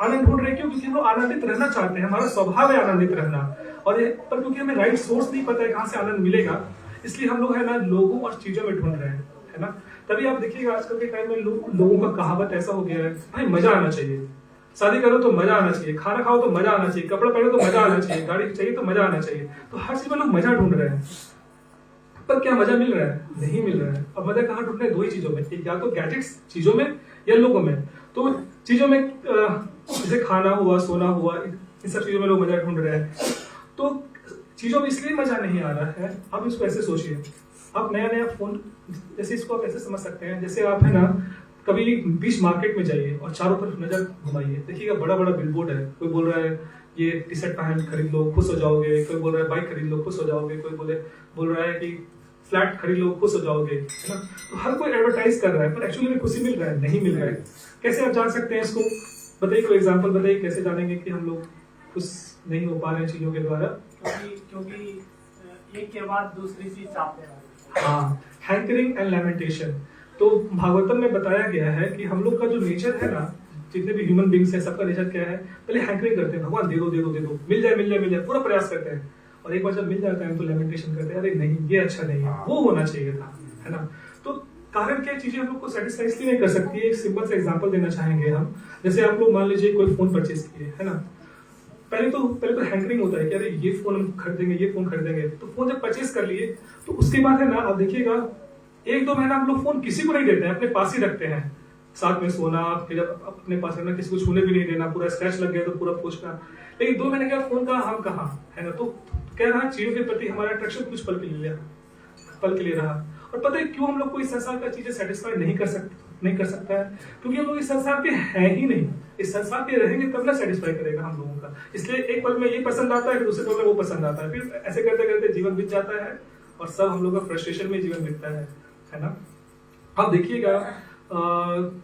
आनंद ढूंढ रहे हैं क्योंकि हम लोग आनंदित रहना चाहते हैं। हमारा स्वभाव है आनंदित रहना, और पर क्योंकि हमें राइट सोर्स नहीं पता है कहाँ से आनंद मिलेगा, इसलिए हम लोग है ना लोगों और चीजों में ढूंढ रहे हैं, है ना। तभी आप देखिएगा आजकल के टाइम में लोगों का कहावत ऐसा हो गया है, भाई मजा आना चाहिए, शादी करो तो मजा आना चाहिए, खाना खाओ तो मजा आना चाहिए, कपड़ा पहनो तो मजा आना चाहिए, गाड़ी चाहिए तो मजा आना चाहिए। तो हर चीज में लोग मजा ढूंढ रहे हैं, पर क्या मजा मिल रहा है? नहीं मिल रहा है। अब मजा कहाँ ढूंढ रहे हैं? 2 ही चीजों में, एक या तो गैजेट्स चीजों में या लोगों में। तो चीजों में जैसे खाना हुआ, सोना हुआ, इन सब चीजों में लोग मजा ढूंढ रहे हैं। तो चीजों में इसलिए मजा नहीं आ रहा है। आप इसको ऐसे सोचिए, आप नया फोन, जैसे इसको आप ऐसे समझ सकते हैं, जैसे आप है ना कभी बीच मार्केट में जाइए और चारों तरफ नजर घुमाइए, देखिएगा बड़ा बड़ा बिलबोर्ड है, कोई बोल रहा है ये टी शर्ट पैंट खरीद लो खुश हो जाओगे, कोई बोल रहा है बाइक खरीद लो खुश हो जाओगे, कोई बोल रहा है कि फ्लैट खरीद लो खुश हो जाओगे, है ना। तो हर कोई एडवर्टाइज कर रहा है, पर एक्चुअली में खुशी मिल रहा है नहीं मिल रहा है। कैसे आप जान सकते हैं इसको? बताइए, कोई एग्जांपल बताइए, कैसे जानेंगे कि हम लोग खुश नहीं हो पा रहे हैं चीजों के द्वारा? क्योंकि एक के बाद दूसरी चीज चाहते हैं। हाँ, हैंकरिंग एंड लैमेंटेशन। तो भागवतम में बताया गया है कि हम लोग का जो नेचर है ना, जितने भी ह्यूमन बींग्स है, सबका नेचर क्या है? पहले हैंकरिंग करते हैं, भगवान दे दो दे दो दे दो, मिल जाए मिल जाए मिल जाए, पूरा प्रयास करते हैं, और एक बार जब मिल जाता है तो लैमेंटेशन करते हैं, अरे नहीं ये अच्छा नहीं है, वो होना चाहिए था, है ना। तो कारण क्या चीजें हम लोग को सेटिस्फाई इसलिए नहीं कर सकती है? एक सिंपल सा एग्जांपल देना चाहेंगे हम। जैसे आप लोग मान लीजिए कोई फोन परचेज किए, है ना, पहले तो हैंकरिंग होता है कि अरे ये फोन हम खरीदेंगे, ये फोन खरीदेंगे। तो फोन जब परचेज कर लिए तो उसके बाद है ना, आप देखिएगा 1-2 महीना हम लोग फोन किसी को नहीं देते हैं, अपने पास ही रखते हैं, साथ में सोना, फिर अपने पास रखना, किसी को छूने भी नहीं देना, पूरा स्क्रैच लग गया तो पूरा पूछना। लेकिन 2 महीने के बाद फोन का हम कहाँ, है ना। तो कह रहा चीजों के प्रति हमारा अट्रैक्शन कुछ पल के लिए रहा। और पता है क्यों हम लोग को इस संसार का चीजें सेटिस्फाई नहीं कर सकता है? क्योंकि हम लोग इस संसार के हैं ही नहीं। इस संसार के रहेंगे तब ना सेटिस्फाई करेगा हम लोगों का। इसलिए एक पल में ये पसंद आता है, फिर दूसरे पल में वो पसंद आता है, फिर ऐसे करते करते जीवन बीत जाता है और सब हम लोग का फ्रस्ट्रेशन में जीवन बीतता है ना। आप देखिएगा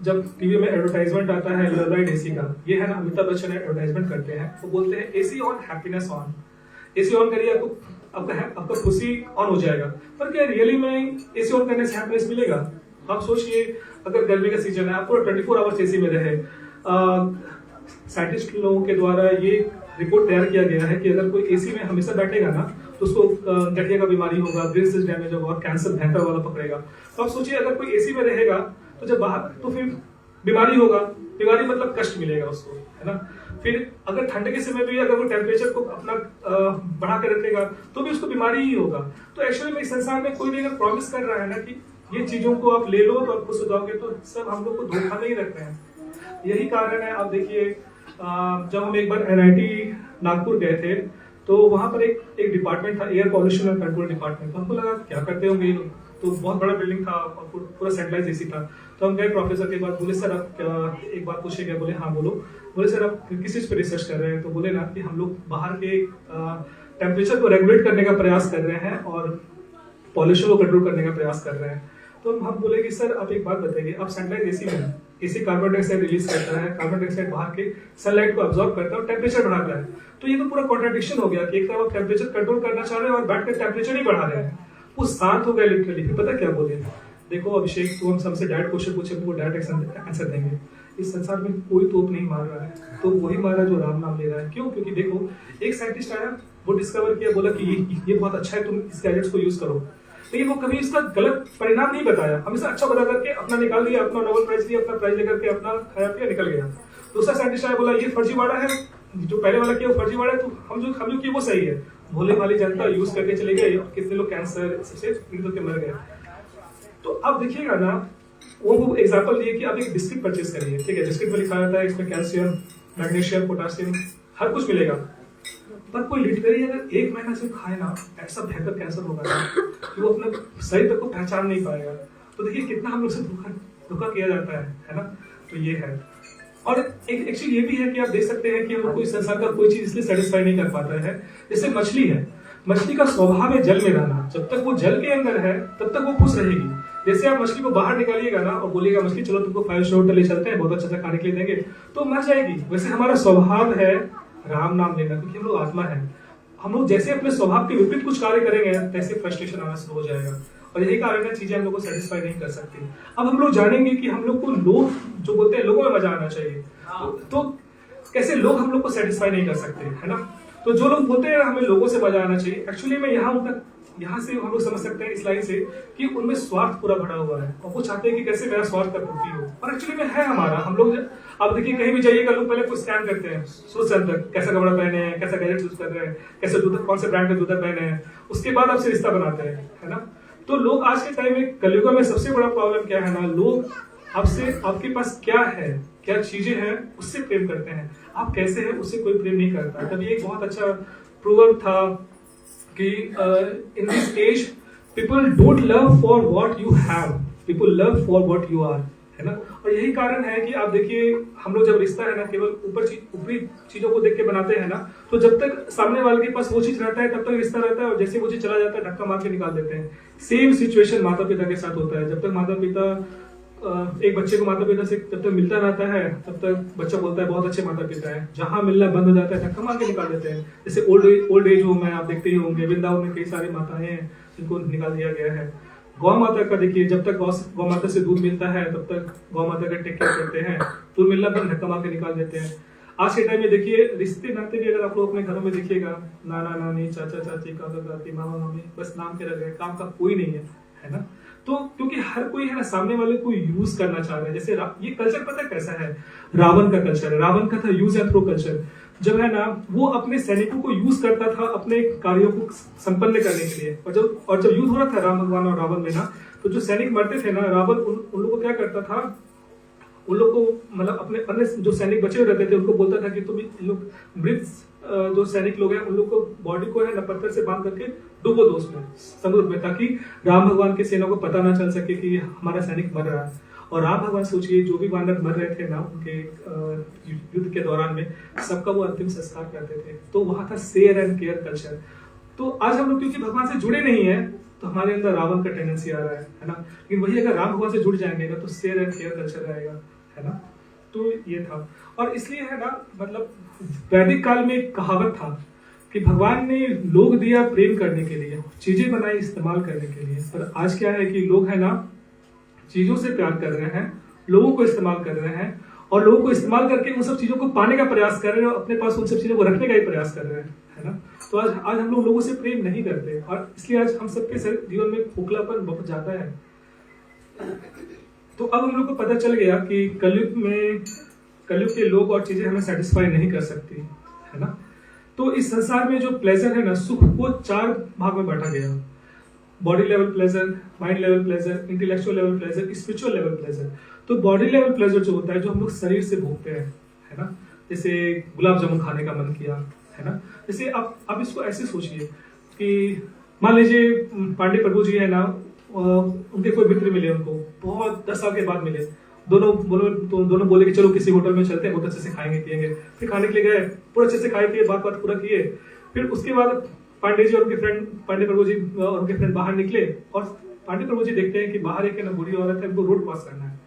जब टीवी में एडवर्टाइजमेंट आता है लवलाइट एसी का, ये है ना, अमिताभ बच्चन एडवर्टाइजमेंट करते हैं, वो बोलते हैं AC on happiness on. AC on करिए, आपका खुशी ऑन हो जाएगा। पर क्या रियली में एसी ऑन करने से हैप्पीनेस मिलेगा? आप सोचिए, अगर गर्मी का सीजन है, आप पूरा 24 आवर्स एसी में रहे। साइंटिस्ट लोगों के द्वारा ये रिपोर्ट तैयार किया गया है कि अगर कोई एसी में हमेशा बैठेगा ना, तो उसको गठिया का बीमारी होगा, ब्रेन सेल्स डैमेज होगा और कैंसर भयंकर वाला पकड़ेगा। तो आप सोचिए, अगर कोई एसी में रहेगा तो जब बाहर, तो फिर बीमारी होगा, बीमारी मतलब कष्ट मिलेगा उसको, है ना। फिर अगर ठंड के समय भी अगर वो टेम्परेचर को अपना बढ़ा कर रखेगा तो भी उसको बीमारी ही होगा। तो एक्चुअली में इस संसार में कोई भी अगर प्रॉमिस कर रहा है ना कि ये चीजों को आप ले लो तो आप खुश हो जाओगे, तो सब हम लोग को धोखा में ही रख रहे हैं। यही कारण है। आप देखिए, जब हम एक बार NIT नागपुर गए थे, तो वहां पर एक डिपार्टमेंट था, air pollution and control department. तो हमको लगा क्या करते होंगे ये लोग, तो बहुत बड़ा बिल्डिंग था और पूरा सेंट्रलाइज एसी था। तो हम गए प्रोफेसर के पास, बोले सर आप एक बात पूछे गए, बोले हाँ बोलो। बोले सर आप किस चीज पे रिसर्च कर रहे हैं? तो बोले ना कि हम लोग बाहर के टेम्परेचर को रेगुलेट करने का प्रयास कर रहे हैं और पॉल्यूशन को कंट्रोल करने का प्रयास कर रहे हैं। तो हम बोले कि सर आप एक बात बताइए, आप सेंट्रलाइज एसी में एसी कार्बन डाइऑक्साइड रिलीज करता है, कार्बन डाइऑक्साइड बाहर के सनलाइट को अब्सॉर्ब करता है और टेम्परेचर बढ़ाता है। तो ये तो पूरा कॉन्ट्राडिक्शन हो गया कि एक तरफ आप टेम्परेचर कंट्रोल करना चाह रहे हैं और बैठ कर टेम्परेचर ही बढ़ा रहे हैं। वो शांत हो गया लिटरली। फिर पता क्या बोले, देखो अभिषेक, तू हम सबसे डायरेक्ट क्वेश्चन पूछे तो वो डायरेक्ट आंसर देंगे। इस संसार में कोई तोप नहीं मार रहा है, तो वही मारा जो राम नाम ले रहा है। क्यों? क्योंकि देखो, एक साइंटिस्ट आया, वो डिस्कवर किया, बोला कि ये बहुत अच्छा है, तुम इस गैजेट्स को यूज करो। लेकिन वो कभी इसका गलत परिणाम नहीं बताया, हमेशा अच्छा बता करके अपना निकाल लिया, अपना नोबेल प्राइज लिया, अपना प्राइज लेकर के अपना खाया पिया निकल गया। दूसरा साइंटिस्ट आया, बोला ये फर्जीवाड़ा है, जो पहले वाला किया वो फर्जीवाड़ा है, तो हम जो किया वो सही है। भोले भाली जनता यूज करके चले गए, कितने लोग कैंसर से पीड़ित होकर मर गए। तो अब देखिएगा ना, वो एग्जांपल दिए कि आप एक बिस्किट परचेज करिए, ठीक है, बिस्किट में लिखा रहता है इसमें कैल्शियम, मैग्नीशियम, पोटासियम, हर कुछ मिलेगा। पर कोई लिटरली अगर 1 महीना से खाए ना, ऐसा भयंकर कैंसर होगा ना कि वो अपने शरीर को पहचान नहीं पाएगा। तो देखिए कितना हम लोग से धोखा किया जाता है ना। तो ये है। और एक चीज ये भी है कि आप देख सकते हैं कि हम लोग को इस संसार का कोई चीज इसलिए सेटिस्फाई नहीं कर पाता है। जैसे मछली है, मछली का स्वभाव है जल में रहना। जब तक वो जल के अंदर है तब तक वो खुश रहेगी। जैसे आप मछली को बाहर निकालिएगा ना और बोलिएगा मछली चलो तुमको 5 स्टार होटल ले चलते हैं, बहुत अच्छा खाने के लिए देंगे, तो मर जाएगी। वैसे हमारा स्वभाव है राम नाम लेना, क्योंकि हम लोग आत्मा है। हम लोग जैसे अपने स्वभाव के विपरीत कुछ कार्य करेंगे तैसे फ्रस्ट्रेशन आना शुरू हो जाएगा। और यही कारण है चीजें हम लोग को सेटिस्फाई नहीं कर सकती। अब हम लोग जानेंगे कि हम लोग को लोग जो बोलते हैं लोगों में मजा आना चाहिए, तो कैसे लोग हम लोग को सेटिस्फाई नहीं कर सकते, है ना। तो जो लोग बोलते हैं हमें लोगों से मजा आना चाहिए, एक्चुअली में यहाँ से हम लोग समझ सकते हैं इस लाइन से कि उनमें स्वार्थ पूरा भरा हुआ है और वो चाहते हैं कि कैसे मेरा स्वार्थ का पूर्ति हो। और एक्चुअली में है हमारा, हम लोग आप देखिए कहीं भी जाइएगा लोग पहले कुछ स्कैन करते हैं, सोच तक कैसा कपड़ा पहने हैं, कैसा गैजेट यूज कर रहे हैं, कैसे जूता, कौन से ब्रांड के जूता पहने हैं, उसके बाद आपसे रिश्ता बनाते हैं, है ना। तो लोग आज के टाइम में कलयुग में सबसे बड़ा प्रॉब्लम क्या है ना, लोग आपसे आपके पास क्या है, क्या चीजें हैं उससे प्रेम करते हैं, आप कैसे हैं उससे कोई प्रेम नहीं करता। तभी एक बहुत अच्छा प्रोवर्ब था कि in this age people don't love for what you have, people love for what you are. है ना। और यही कारण है कि आप देखिए हम लोग जब रिश्ता है ना केवल ऊपरी चीजों को देख के बनाते हैं ना, तो जब तक सामने वाले के पास वो चीज रहता है तब तक रिश्ता रहता है, और जैसे वो चीज चला जाता है धक्का मार के निकाल देते हैं। सेम सिचुएशन माता पिता के साथ होता है। जब तक माता पिता एक बच्चे को माता पिता से जब तक मिलता रहता है तब तक बच्चा बोलता है बहुत अच्छे माता पिता है। जहां मिलना बंद हो जाता है धक्का मार के निकाल देते हैं। जैसे ओल्ड एज होम है, आप देखते ही होंगे वृंदावन में कई सारी माताएं हैं जिनको निकाल दिया गया है। गौ माता का देखिए, जब तक गौ माता से दूध मिलता है तब तक गौ माता का टेक केयर करते हैं, दूध मिलना बंद धक्का मार के निकाल देते हैं। आज के टाइम में देखिए रिश्ते नाते भी अगर आप लोग अपने घरों में देखिएगा, नाना नानी चाचा चाची काका काकी मामा मामी बस नाम के रख गए, काम का कोई नहीं है ना। तो क्योंकि हर कोई है ना सामने वाले को यूज करना चाह रहा है। जैसे ये कल्चर पता है कैसा है, रावण का कल्चर है। रावण का था यूज एंड थ्रो कल्चर। जब है ना वो अपने सैनिकों को यूज करता था अपने कार्यों को संपन्न करने के लिए। और जब युद्ध हो रहा था राम भगवान और रावण में ना, तो जो सैनिक मरते थे ना, रावण उन लोगों को क्या करता था, उन लोग को मतलब अपने अन्य जो सैनिक बचे हुए रहते थे उनको बोलता था कि तुम इन लोग मृत जो सैनिक लोग हैं उन लोग को बॉडी को है ना पत्थर से बांध करके डुबो दो उसमें समुद्र में, ताकि राम भगवान की सेना को पता ना चल सके कि हमारा सैनिक मर रहा है। और राम भगवान सोचिए जो भी वानर मर रहे थे ना उनके युद्ध के दौरान में, सबका वो अंतिम संस्कार करते थे। तो वहां था शेयर एंड केयर कल्चर। तो आज हम लोग क्योंकि भगवान से जुड़े नहीं है तो हमारे अंदर रावण का टेंडेंसी आ रहा है ना। लेकिन वही अगर राम भगवान से जुड़ जाएंगे ना तो शेयर एंड केयर कल्चर आएगा, है ना। तो ये था। और इसलिए है ना, मतलब वैदिक काल में एक कहावत था कि भगवान ने लोग दिया प्रेम करने के लिए, चीजें बनाई इस्तेमाल करने के लिए। पर आज क्या है कि लोग है ना चीजों से प्यार कर रहे हैं, लोगों को इस्तेमाल कर रहे हैं, और लोगों को इस्तेमाल करके उन सब चीजों को पाने का प्रयास कर रहे हैं और अपने पास उन सब चीजों को रखने का ही प्रयास कर रहे हैं, है ना। तो आज हम लोग लोगों से प्रेम नहीं करते, और इसलिए आज हम सबके जीवन में खोखलापन बहुत ज्यादा है। तो अब हम लोग को पता चल गया कि कलयुग के लोग और चीजें हमें सेटिस्फाई नहीं कर सकती, है ना। तो इस संसार में जो प्लेजर है ना, सुख को 4 भाग में बांटा गया। Body level pleasure, mind level pleasure, intellectual level pleasure, spiritual level pleasure. तो बॉडी लेवल प्लेजर जो होता है जो हम लोग शरीर से भोगते हैं, है ना। जैसे गुलाब जामुन खाने का मन किया, है ना। जैसे आप इसको ऐसे सोचिए कि मान लीजिए पांडे प्रभु जी है ना, उनके कोई मित्र मिले उनको, बहुत 10 साल के बाद मिले। दोनों बोले कि चलो किसी होटल में चलते हैं, बहुत अच्छे से खाएंगे पिएंगे। फिर खाने के लिए गए, पूरा अच्छे से खाए पिए, बात पूरा किए। फिर उसके बाद पांडे जी और उनके फ्रेंड, पांडे प्रभु जी और उनके फ्रेंड बाहर निकले, और पांडे प्रभु जी देखते हैं कि बाहर एक बूढ़ी औरत है, उनको रोड क्रॉस करना है।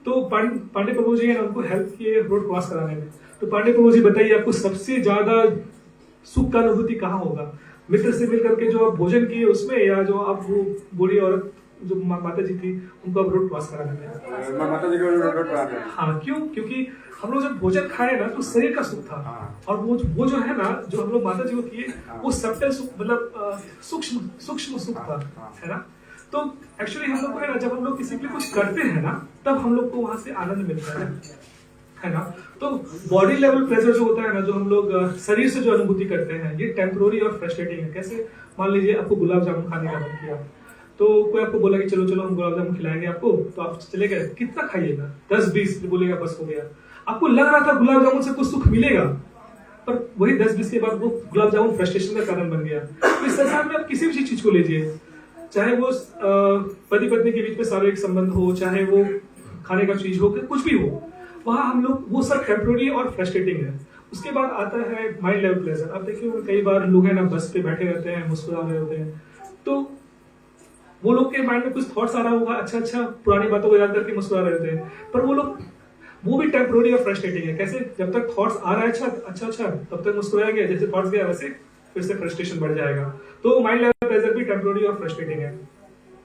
तो पांडे प्रभु जी है ना उनको हेल्प किए रोड क्रॉस कराने में। तो पांडे प्रभु जी बताइए आपको सबसे ज्यादा सुख का अनुभूति कहाँ होगा, मित्र से मिल करके जो आप भोजन किए उसमें, या जो आप वो बूढ़ी औरत जो माता जी थी उनको आप रोड क्रॉस कराने में? माता जी को रोड क्रॉस। हाँ, क्यों? क्योंकि हम लोग जब भोजन खाए ना तो शरीर का सुख था। और वो जो है ना, जो हम लोग माता जी को किए, वो सटल सुख, मतलब सूक्ष्म सुख था, है ना। तो एक्चुअली हम लोग को है ना, जब हम लोग किसी के लिए कुछ करते हैं ना, तब हम लोग को वहां से आनंद मिलता है ना। तो बॉडी लेवल प्लेजर जो होता है ना, जो हम लोग शरीर से जो अनुभूति करते हैं, ये टेम्पोररी और फ्रस्ट्रेटिंग है। कैसे? मान लीजिए आपको गुलाब जामुन खाने का मन किया, तो कोई आपको बोला कि चलो हम गुलाब जामुन खिलाएंगे आपको, तो आप चले गए। कितना खाइएगा? 10-20 बोलेगा, बस हो गया। आपको लग रहा था गुलाब जामुन से कुछ सुख मिलेगा, पर वही 10-20 के बाद वो गुलाब जामुन फ्रस्ट्रेशन का कारण बन गया। तो इस संसार में आप किसी भी चीज को लीजिए, चाहे वो पति पत्नी के बीच में शारीरिक संबंध हो, चाहे वो खाने का चीज हो, कुछ भी हो, वहां हम लोग वो सब टेम्पोररी और फ्रस्ट्रेटिंग है। उसके बाद आता है माइंड लेवल प्लेजर। अब देखिए कई बार लोग है ना बस पे बैठे रहते हैं, मुस्कुरा रहे होते हैं, तो वो लोग के माइंड में कुछ थॉट्स आ रहा होगा, अच्छा पुरानी बातों को याद करके मुस्कुरा रहे होते हैं, पर वो भी टेम्पोररी और फ्रस्ट्रेटिंग है। कैसे? जब तक थॉट्स आ रहा है अच्छा तब तक मुस्कुराया गया, जैसे थॉट्स गया वैसे फिर से फ्रस्ट्रेशन बढ़ जाएगा। तो माइंड लेवल प्लेजर भी टेम्पोररी और फ्रस्ट्रेटिंग है।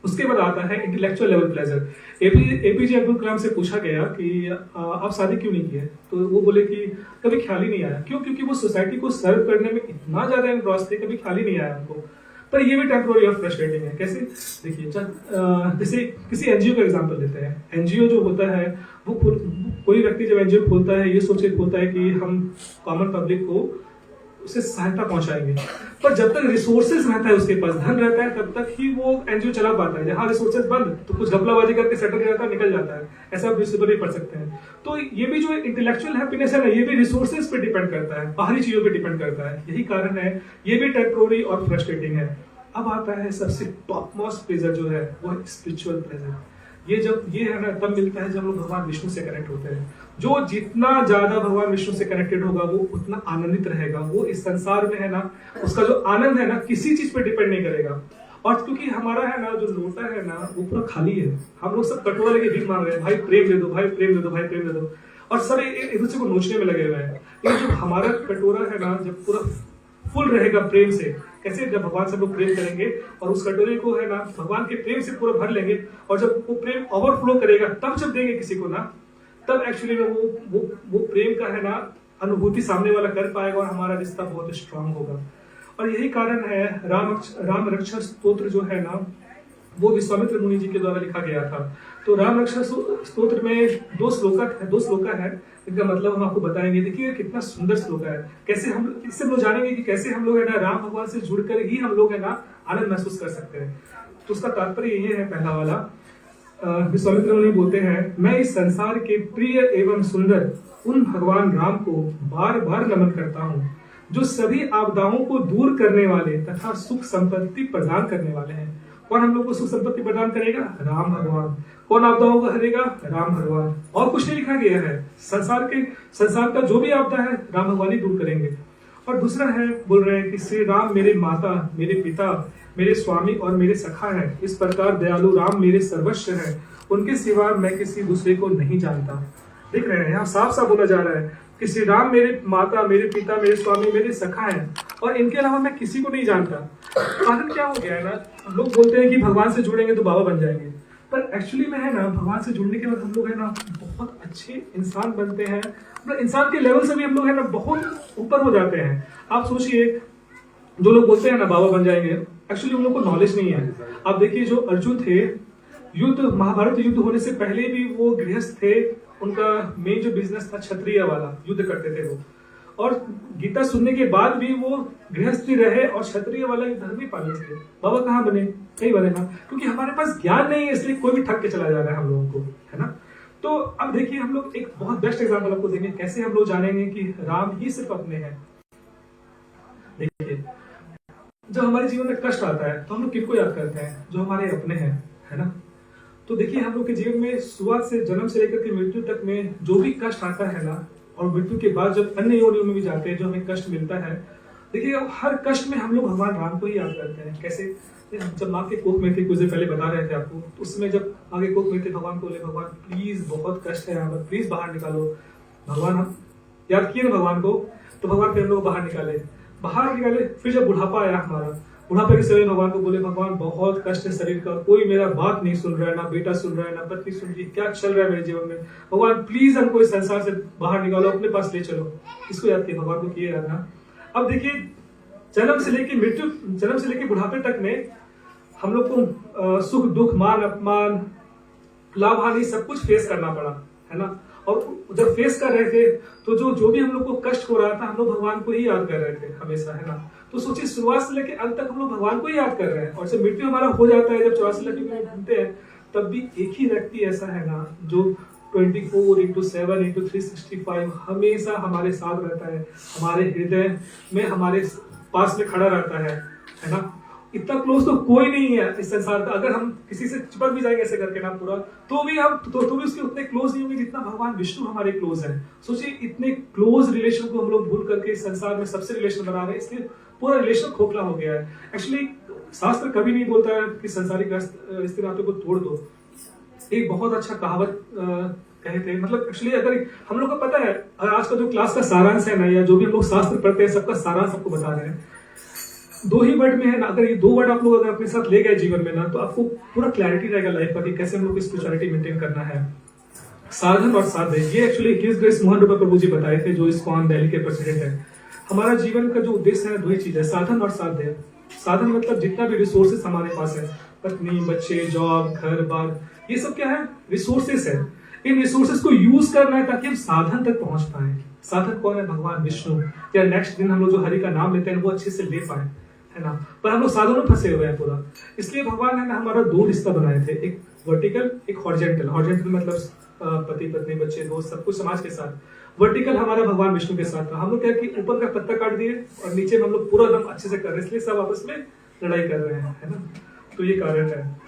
उसके बाद आता है intellectual level pleasure. APJ Abdul Kalam से पूछा गया कि आप शादी क्यों नहीं की है, तो वो बोले कि कभी ख्याल ही नहीं आया। क्यों? क्योंकि वो सोसाइटी को सर्व करने में इतना ज्यादा एनग्रॉस थे, कभी ख्याल ही नहीं आया उनको। पर ये भी टेम्पोररी और फ्रस्ट्रेटिंग है। कैसे? देखिए, जैसे किसी एनजीओ का एग्जांपल लेते हैं। एनजीओ जो होता है वो कोई व्यक्ति जब एनजीओ खोलता है, ये सोच के खोलता है कि हम कॉमन पब्लिक को उसे सहायता पहुंचाएंगे, पर जब तक रिसोर्सेज रहता है, उसके पास धन रहता है, तब तक ही वो एनजीओ चला पाता है। जहां रिसोर्सेज बंद, तो कुछ घपलाबाजी करके सेटल कर जाता है, निकल जाता है। ऐसा आप न्यूज़पेपर भी पढ़ सकते हैं। तो ये भी जो इंटेलेक्चुअल हैप्पीनेस है ना, ये भी रिसोर्सेज पे डिपेंड करता है, बाहरी चीजों पे डिपेंड करता है। यही कारण है ये भी टेम्पोररी और फ्रस्ट्रेटिंग है। अब आता है सबसे टॉप मोस्ट प्लेजर जो है, वो स्पिरिचुअल प्लेजर। ये है ना तब मिलता है जब लोग भगवान विष्णु से कनेक्ट होते हैं। जो जितना ज्यादा भगवान विष्णु से कनेक्टेड होगा वो उतना आनंदित रहेगा। वो इस संसार में है ना उसका जो आनंद है ना किसी चीज पे डिपेंड नहीं करेगा। और क्योंकि हमारा है ना जो लोटा है ना वो पूरा खाली है, हम लोग सब कटोरा लेके भीख मांग रहे हैं, भाई प्रेम दे दो, भाई प्रेम दे दो, भाई प्रेम दे दो, और सब एक दूसरे को नोचने में लगे हुए हैं। लेकिन जो हमारा कटोरा है ना जब पूरा फुल रहेगा प्रेम से, कैसे जब भगवान से लोग प्रेम करेंगे और उस कटोरे को है ना भगवान के प्रेम से पूरा भर लेंगे, और जब वो प्रेम ओवरफ्लो करेगा तब जब देंगे किसी को ना, तब एक्चुअली में वो प्रेम का है ना अनुभूति सामने वाला कर पाएगा और हमारा रिश्ता बहुत स्ट्रांग होगा। और यही कारण है राम रक्षा स्तोत्र जो है ना वो विश्वामित्र मुनि जी के द्वारा लिखा गया था। तो राम रक्षा स्तोत्र में दो श्लोका है, इनका मतलब हम आपको बताएंगे। देखिए कितना सुंदर श्लोक है, कैसे हम इससे हम लोग जानेंगे कि कैसे हम लोग है ना राम भगवान से जुड़कर ही हम लोग है ना आनंद महसूस कर सकते हैं। तो उसका तात्पर्य ये है, पहला वाला विश्वामित्र मुनि बोलते हैं, मैं इस संसार के प्रिय एवं सुंदर उन भगवान राम को बार बार नमन करता हूँ जो सभी आपदाओं को दूर करने वाले तथा सुख संपत्ति प्रदान करने वाले हैं। कौन हम लोग को सुख संपत्ति प्रदान करेगा? राम भगवान। कौन आपदाओं को हरेगा? राम भगवान। और कुछ नहीं लिखा गया है, संसार का जो भी आपदा है राम भगवान ही दूर करेंगे। और दूसरा है, बोल रहे हैं कि श्री राम मेरे माता, मेरे पिता, मेरे स्वामी और मेरे सखा है। इस प्रकार दयालु राम मेरे सर्वस्व है, उनके सिवा मैं किसी दूसरे को नहीं जानता। देख रहे हैं यहाँ साफ साफ बोला जा रहा है कि श्री राम मेरे माता, मेरे पिता, मेरे स्वामी, मेरे सखा हैं और इनके अलावा मैं किसी को नहीं जानता। कारण क्या हो गया है ना, लोग बोलते हैं कि भगवान से जुड़ेंगे तो बाबा बन जाएंगे, पर एक्चुअली में है ना भगवान से जुड़ने के बाद हम लोग है ना बहुत अच्छे इंसान बनते हैं। मतलब इंसान के लेवल से भी हम लोग है ना बहुत ऊपर हो जाते हैं। आप सोचिए, जो लोग बोलते हैं ना बाबा बन जाएंगे, एक्चुअली उन लोग को नॉलेज नहीं है। आप देखिए जो अर्जुन थे, महाभारत युद्ध होने से पहले भी वो गृहस्थ थे, उनका मेन जो बिजनेस था क्षत्रिय वाला, युद्ध करते थे वो, और गीता सुनने के बाद भी वो गृहस्थी रहे और क्षत्रिय वाला धर्म ही पालन थे। बाबा कहाँ बने? नहीं बने ना, क्योंकि हमारे पास ज्ञान नहीं है, इसलिए कोई भी ठग के चला जा रहा है हम लोगों को, है ना। तो अब देखिए हम लोग एक बहुत बेस्ट एग्जाम्पल आपको देंगे कैसे हम लोग जानेंगे कि राम ही सिर्फ अपने हैं। देखिए जब हमारे जीवन में कष्ट आता है तो हम लोग किसको याद करते हैं? जो हमारे अपने हैं, है ना। तो देखिए हम लोग के जीवन में शुरुआत से, जन्म से लेकर के मृत्यु तक में जो भी कष्ट आता है ना, और मृत्यु के बाद जब अन्य योनियों में भी जाते हैं जो हमें कष्ट मिलता है, देखिए हर कष्ट में हम लोग भगवान राम को ही याद करते हैं। कैसे? जब माँ के कोख में थे, कुछ देर पहले बता रहे थे आपको, तो उसमें जब आगे कोख में थे भगवान को बोले, भगवान प्लीज बहुत कष्ट है यहाँ पर, प्लीज बाहर निकालो। भगवान हम याद किए ना भगवान को, तो भगवान फिर हम लोग बाहर निकाले। फिर जब बुढ़ापा आया हमारा, बुढ़ापे के समय भगवान को बोले, भगवान बहुत कष्ट है शरीर का, कोई मेरा बात नहीं सुन रहा है, ना बेटा सुन रहा है, ना पत्नी सुन रही है, क्या चल रहा है मेरे जीवन में, भगवान प्लीज हमको इस संसार से बाहर निकालो, अपने पास ले चलो। किसको याद किया? भगवान को किए याद ना। अब देखिए जन्म से लेके बुढ़ापे तक में हम लोग को सुख दुख, मान अपमान, लाभ हानि सब कुछ फेस करना पड़ा, है ना। और जब फेस कर रहे थे तो जो भी हम लोग को कष्ट हो रहा था, हम लोग भगवान को ही याद कर रहे थे हमेशा, है ना। तो सोचिए शुरुआत से लेकर अंत तक हम लोग भगवान को ही याद कर रहे हैं, और जब मृत्यु हमारा हो जाता है, जब 84 लाख में घूमते हैं, तब भी एक ही व्यक्ति ऐसा है ना जो 24/7/365 हमेशा हमारे साथ रहता है, हमारे हृदय में, हमारे पास में खड़ा रहता है ना। इतना क्लोज तो कोई नहीं है इस संसार का। अगर हम किसी से चिपक भी जाएंगे ऐसे करके ना पूरा, तो भी हम तो भी उसके उतने क्लोज नहीं होंगे जितना भगवान विष्णु हमारे क्लोज है। सोचिए इतने क्लोज रिलेशन को हम लोग भूल करके इस संसार में सबसे रिलेशन बना रहे हैं, इसलिए पूरा रिलेशन खोखला हो गया है। एक्चुअली शास्त्र कभी नहीं बोलता है कि संसारिक रिश्ते नाते को तोड़ दो। एक बहुत अच्छा कहावत कहे थे, मतलब एक्चुअली अगर हम लोग को पता है, आज का जो क्लास का सारांश है ना, या जो भी हम लोग शास्त्र पढ़ते हैं सबका सारांश आपको बता रहे हैं, 2 ही वर्ड में है ना। अगर ये 2 वर्ड आप लोग अगर अपने साथ ले गए जीवन में ना, तो आपको पूरा क्लैरिटी रहेगा लाइफ का कि कैसे हम लोग स्पिरिचुअलिटी मेंटेन करना है। साधन और साध्य, ये एक्चुअली हिज ग्रेस मोहन रूपा प्रभु जी बताए थे, जो इस्कॉन दिल्ली के प्रेसिडेंट है। हमारा जीवन का जो उद्देश्य है 2 ही चीज है, साधन और साध्य। साधन मतलब जितना भी रिसोर्सेस हमारे पास है, पत्नी, बच्चे, जॉब, घर बार, ये सब क्या है? रिसोर्सेस है। इन रिसोर्सेस को यूज करना है ताकि हम साधन तक पहुंच पाए। साधन कौन है? भगवान विष्णु। या नेक्स्ट दिन हम लोग जो हरि का नाम लेते हैं वो अच्छे से ले पाए, है ना। पर हम लोग साधनों में फंसे हुए हैं पूरा। इसलिए भगवान है ना हमारा 2 रिश्ता बनाए थे, एक वर्टिकल, एक हॉरिजॉन्टल। हॉरिजॉन्टल मतलब पति पत्नी, बच्चे, दोस्त, सब कुछ समाज के साथ। वर्टिकल हमारा भगवान विष्णु के साथ था। हम लोग क्या कि ऊपर का पत्ता काट दिए और नीचे में हम लोग पूरा एकदम अच्छे से कर रहे हैं, इसलिए सब आपस में लड़ाई कर रहे हैं, है ना। तो ये कारण है।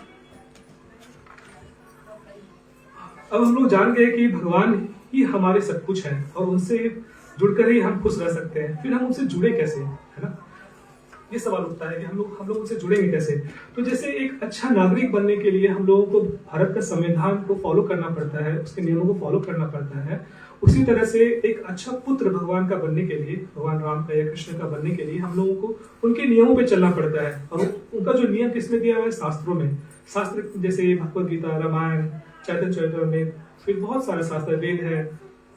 अब हम लोग जान गए कि भगवान ही हमारे सब कुछ है और उनसे जुड़कर ही हम खुश रह सकते हैं। फिर हम उनसे जुड़े कैसे, है ना? ये सवाल उठता है कि हम लोग उनसे जुड़ेंगे कैसे। तो जैसे एक अच्छा नागरिक बनने के लिए हम लोगों को भारत का संविधान को फॉलो करना पड़ता है, उसके नियमों को फॉलो करना पड़ता है, उसी तरह से एक अच्छा पुत्र भगवान का बनने के लिए, भगवान राम का या कृष्ण का बनने के लिए हम लोगों को उनके नियमों पे चलना पड़ता है। और उनका जो नियम किसमें दिया हुआ है? शास्त्रों में। शास्त्र जैसे भगवद गीता, रामायण, चैतन्य चरितमृत, फिर बहुत सारे शास्त्र, वेद है।